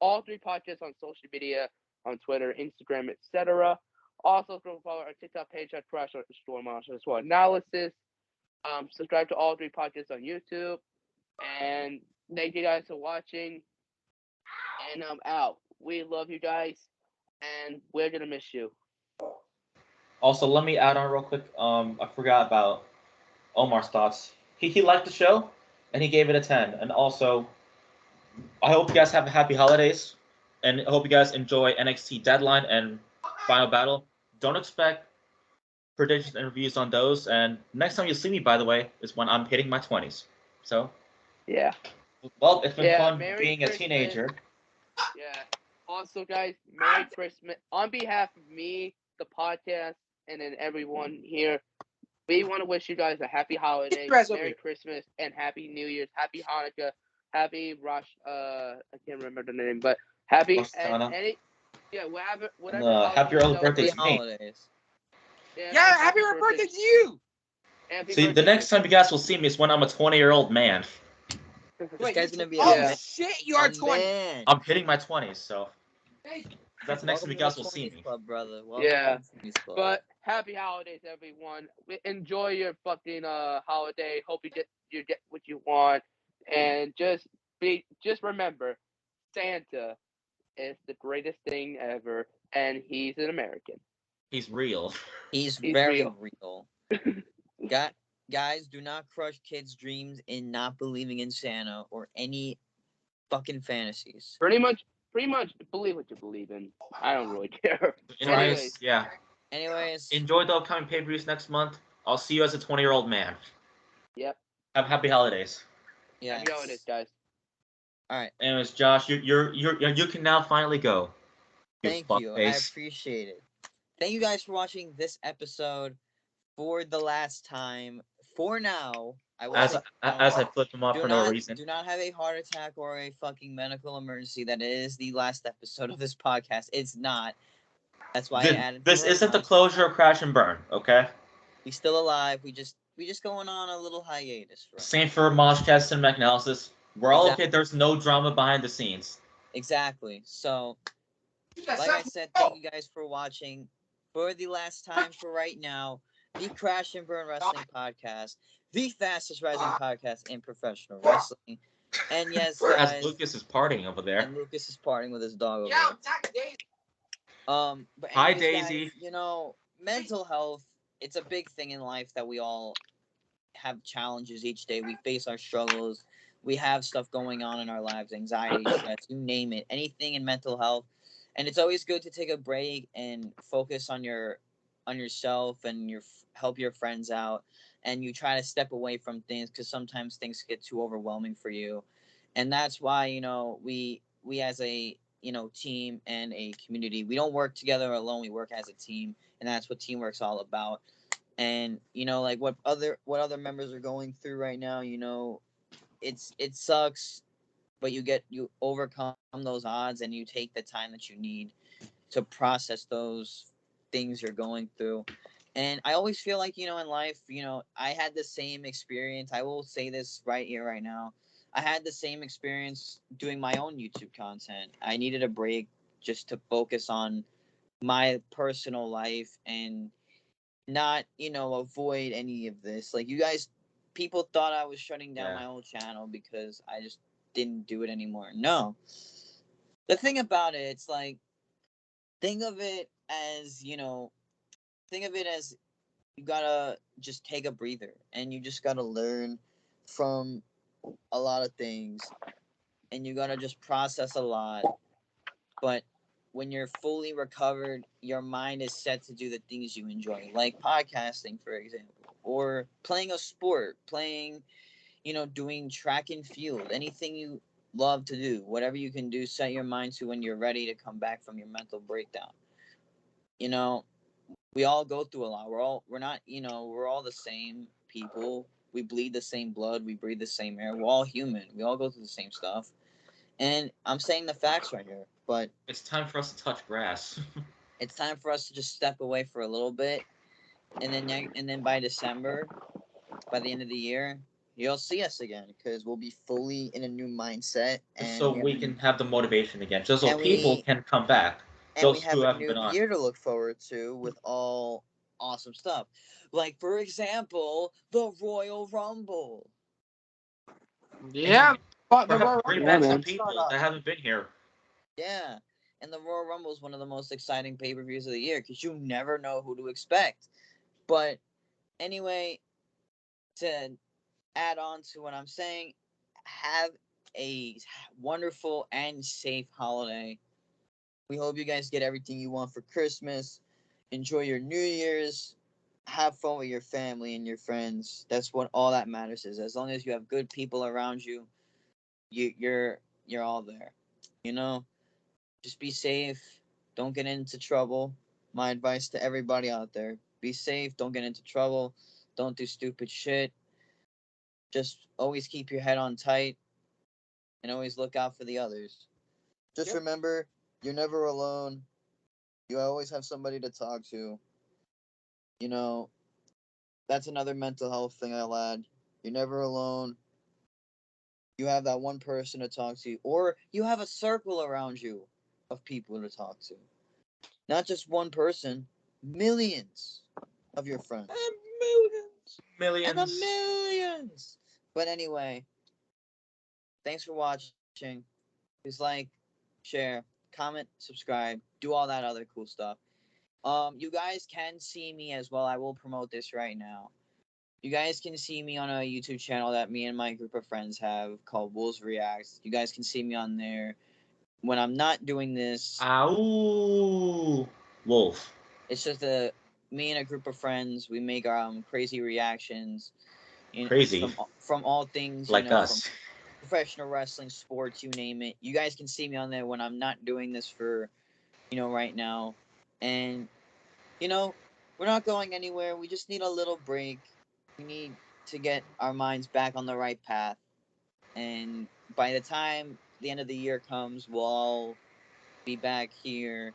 all three podcasts on social media, on Twitter, Instagram, etc. Also, go follow our TikTok page at Crash_Monster Analysis. Subscribe to all three podcasts on YouTube. And thank you guys for watching. And I'm out. We love you guys, and we're gonna miss you. Also, let me add on real quick. I forgot about Omar's thoughts. He liked the show, and he gave it a 10. And also, I hope you guys have happy holidays, and I hope you guys enjoy NXT Deadline and Final Battle. Don't expect predictions and reviews on those. And next time you see me, by the way, is when I'm hitting my 20s. So, yeah. Well, it's been fun Merry being Christmas. A teenager. Yeah. Also, guys, Merry Christmas. On behalf of me, the podcast, and then everyone here, we want to wish you guys a happy holiday, Merry Christmas, and Happy New Year's, Happy Hanukkah, Happy Rosh. I can't remember the name, but happy whatever. Happy early birthday to me. Yeah, happy birthday to you. See, the next time you guys will see me is when I'm a 20-year-old man. This guy's gonna be shit, you are 20. Man. I'm hitting my 20s, so that's the next time you guys will see me. Club, brother. But happy holidays, everyone. Enjoy your fucking holiday. Hope you get what you want, and just remember, Santa is the greatest thing ever, and he's an American. He's real. He's very real. Guys, do not crush kids' dreams in not believing in Santa or any fucking fantasies. Pretty much believe what you believe in. I don't really care. Anyways, enjoy the upcoming pay-per-views next month. I'll see you as a 20-year-old man. Yep. Have happy holidays. Yeah. Happy holidays, guys. All right. Anyways, Josh, you can now finally go. Thank you. I appreciate it. Thank you guys for watching this episode for the last time. For now, as I flip them off for no reason. Do not have a heart attack or a fucking medical emergency. That is the last episode of this podcast. It's not. That's why I added. This isn't the closure of Crash and Burn, okay? We still alive. We just going on a little hiatus. Right? Same for Moshcast and Cinematic Analysis. We're all okay. There's no drama behind the scenes. Exactly. So, like I said, thank you guys for watching. For the last time, for right now, the Crash and Burn Wrestling Podcast, the fastest rising podcast in professional wrestling. And yes, guys. As Lucas is partying over there. And Lucas is partying with his dog over there. But hi, anyways, Daisy. Guys, mental health, it's a big thing in life that we all have challenges each day. We face our struggles. We have stuff going on in our lives, anxiety, stress, you name it. Anything in mental health. And it's always good to take a break and focus on yourself and help your friends out, and you try to step away from things because sometimes things get too overwhelming for you. And that's why we as a team and a community, we don't work together alone, we work as a team, and that's what teamwork's all about. And like what other members are going through right now, it sucks, but you overcome those odds and you take the time that you need to process those things you're going through. And I always feel like, in life, I had the same experience. I will say this right here, right now. I had the same experience doing my own YouTube content. I needed a break just to focus on my personal life and not, avoid any of this. Like, people thought I was shutting down my old channel because I just didn't do it anymore. No. The thing about it, it's like, think of it as you gotta just take a breather and you just gotta learn from a lot of things and you gotta just process a lot. But when you're fully recovered, your mind is set to do the things you enjoy, like podcasting, for example, or playing a sport, doing track and field, anything you love to do, whatever you can do, set your mind to when you're ready to come back from your mental breakdown. We all go through a lot. We're all the same people. We bleed the same blood. We breathe the same air. We're all human. We all go through the same stuff. And I'm saying the facts right here, but it's time for us to touch grass. It's time for us to just step away for a little bit, and then by December, by the end of the year, you'll see us again because we'll be fully in a new mindset, Just and so we can have the motivation again, just so people can come back. And we Those have who a haven't new been on. year to look forward to with all awesome stuff. Like, for example, the Royal Rumble. Yeah. But the Royal Bring Rumble back some man. people that haven't been here. Yeah. And the Royal Rumble is one of the most exciting pay-per-views of the year because you never know who to expect. But anyway, to add on to what I'm saying, have a wonderful and safe holiday. We hope you guys get everything you want for Christmas. Enjoy your New Year's. Have fun with your family and your friends. That's what all that matters is. As long as you have good people around you, you're all there. Just be safe. Don't get into trouble. My advice to everybody out there: be safe. Don't get into trouble. Don't do stupid shit. Just always keep your head on tight and always look out for the others. Just remember, you're never alone. You always have somebody to talk to. That's another mental health thing I'll add. You're never alone. You have that one person to talk to, or you have a circle around you of people to talk to. Not just one person, millions of your friends. Millions. And the millions. But anyway, thanks for watching. Please like, share, comment, subscribe, do all that other cool stuff. You guys can see me as well. I will promote this right now. You guys can see me on a YouTube channel that me and my group of friends have called Wolves Reacts. You guys can see me on there when I'm not doing this. Ow, Wolf. It's just me and a group of friends. We make crazy reactions. Crazy. From all things, like us. From professional wrestling, sports, you name it. You guys can see me on there when I'm not doing this for, right now. And, we're not going anywhere. We just need a little break. We need to get our minds back on the right path. And by the time the end of the year comes, we'll all be back here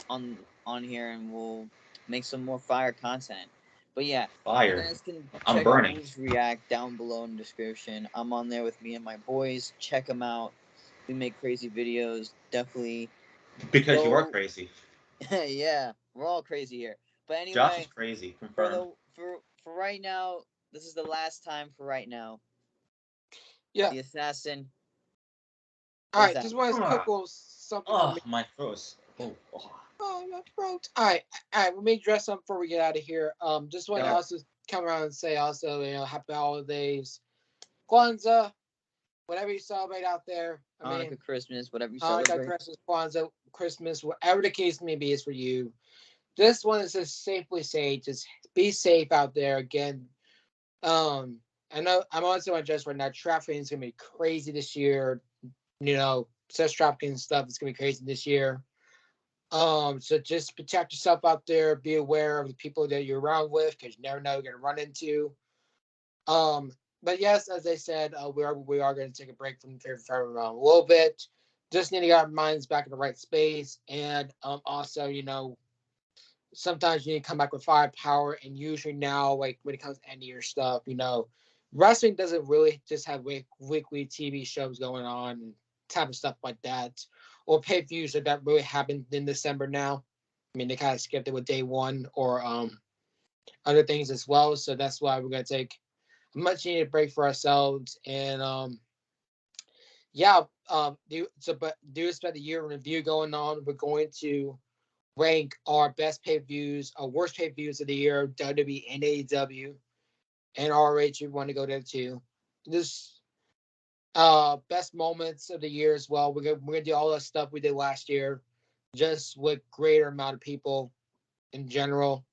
on here, and we'll make some more fire content. But yeah, Fire. you guys can I'm check burning. out Wolves React down below in the description. I'm on there with me and my boys. Check them out. We make crazy videos. Definitely. Because you are crazy. Yeah, we're all crazy here. But anyway, Josh is crazy. Confirmed. For right now, this is the last time for right now. Yeah. The assassin. All right, just want to quick little something for me. My throat. Oh, my throat. All right. Let me address something before we get out of here. Just want to also come around and say also, happy holidays, Kwanzaa, whatever you celebrate out there. Hanukkah, Christmas, whatever you celebrate. Hanukkah, Christmas, Kwanzaa, Christmas, whatever the case may be is for you. This one is just safely say, just be safe out there. Again, I know I'm also on just right now. Traffic is gonna be crazy this year. Sex trafficking stuff is gonna be crazy this year. So just protect yourself out there. Be aware of the people that you're around with, because you never know you're gonna run into. But yes, as I said, we are going to take a break from a little bit. Just need to get our minds back in the right space, and also, sometimes you need to come back with firepower. And usually now, like when it comes to end of year stuff, wrestling doesn't really just have weekly TV shows going on and type of stuff like that, or pay-per-views that really happened in December now. I mean, they kind of skipped it with day one or other things as well. So that's why we're going to take a much needed break for ourselves. And but do expect the year review going on. We're going to rank our best pay-per-views, our worst pay-per-views of the year, WWE and AEW, and RH. We want to go there too. This best moments of the year as well. We're gonna do all the stuff we did last year, just with greater amount of people in general.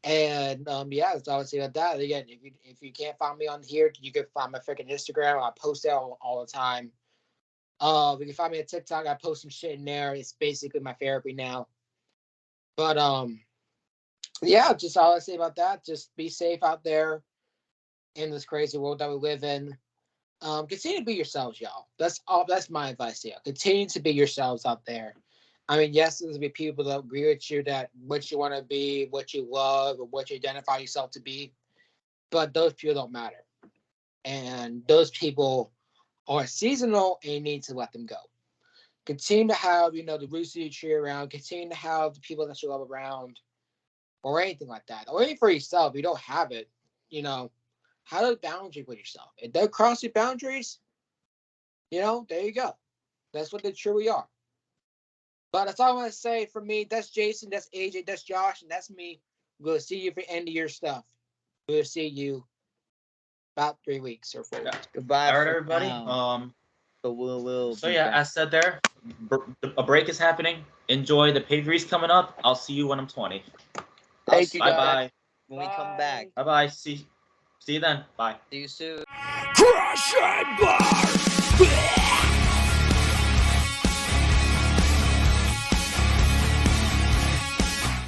And that's all I say about that. Again, if you can't find me on here, you can find my freaking Instagram. I post that all the time. You can find me on TikTok. I post some shit in there. It's basically my therapy now. But just all I say about that. Just be safe out there in this crazy world that we live in. Continue to be yourselves, y'all. That's my advice here. Continue to be yourselves out there. I mean, yes, there's gonna be people that agree with you that what you want to be, what you love, or what you identify yourself to be, but those people don't matter. And those people are seasonal, and you need to let them go. Continue to have, the roots that you cheer around. Continue to have the people that you love around, or anything like that. Or even for yourself, if you don't have it, have a boundary with yourself. If they cross your boundaries, there you go. That's what they truly are. But that's all I want to say. For me, that's Jason, that's AJ, that's Josh, and that's me. We'll see you for end of year stuff. We'll see you about 3 weeks or 4 weeks. Goodbye. All right, everybody. But we'll. So yeah, as said there, a break is happening. Enjoy the pay-per-views coming up. I'll see you when I'm 20. Thank you, guys. Bye-bye. When we come back. Bye-bye. See you then. Bye. See you soon. Crash and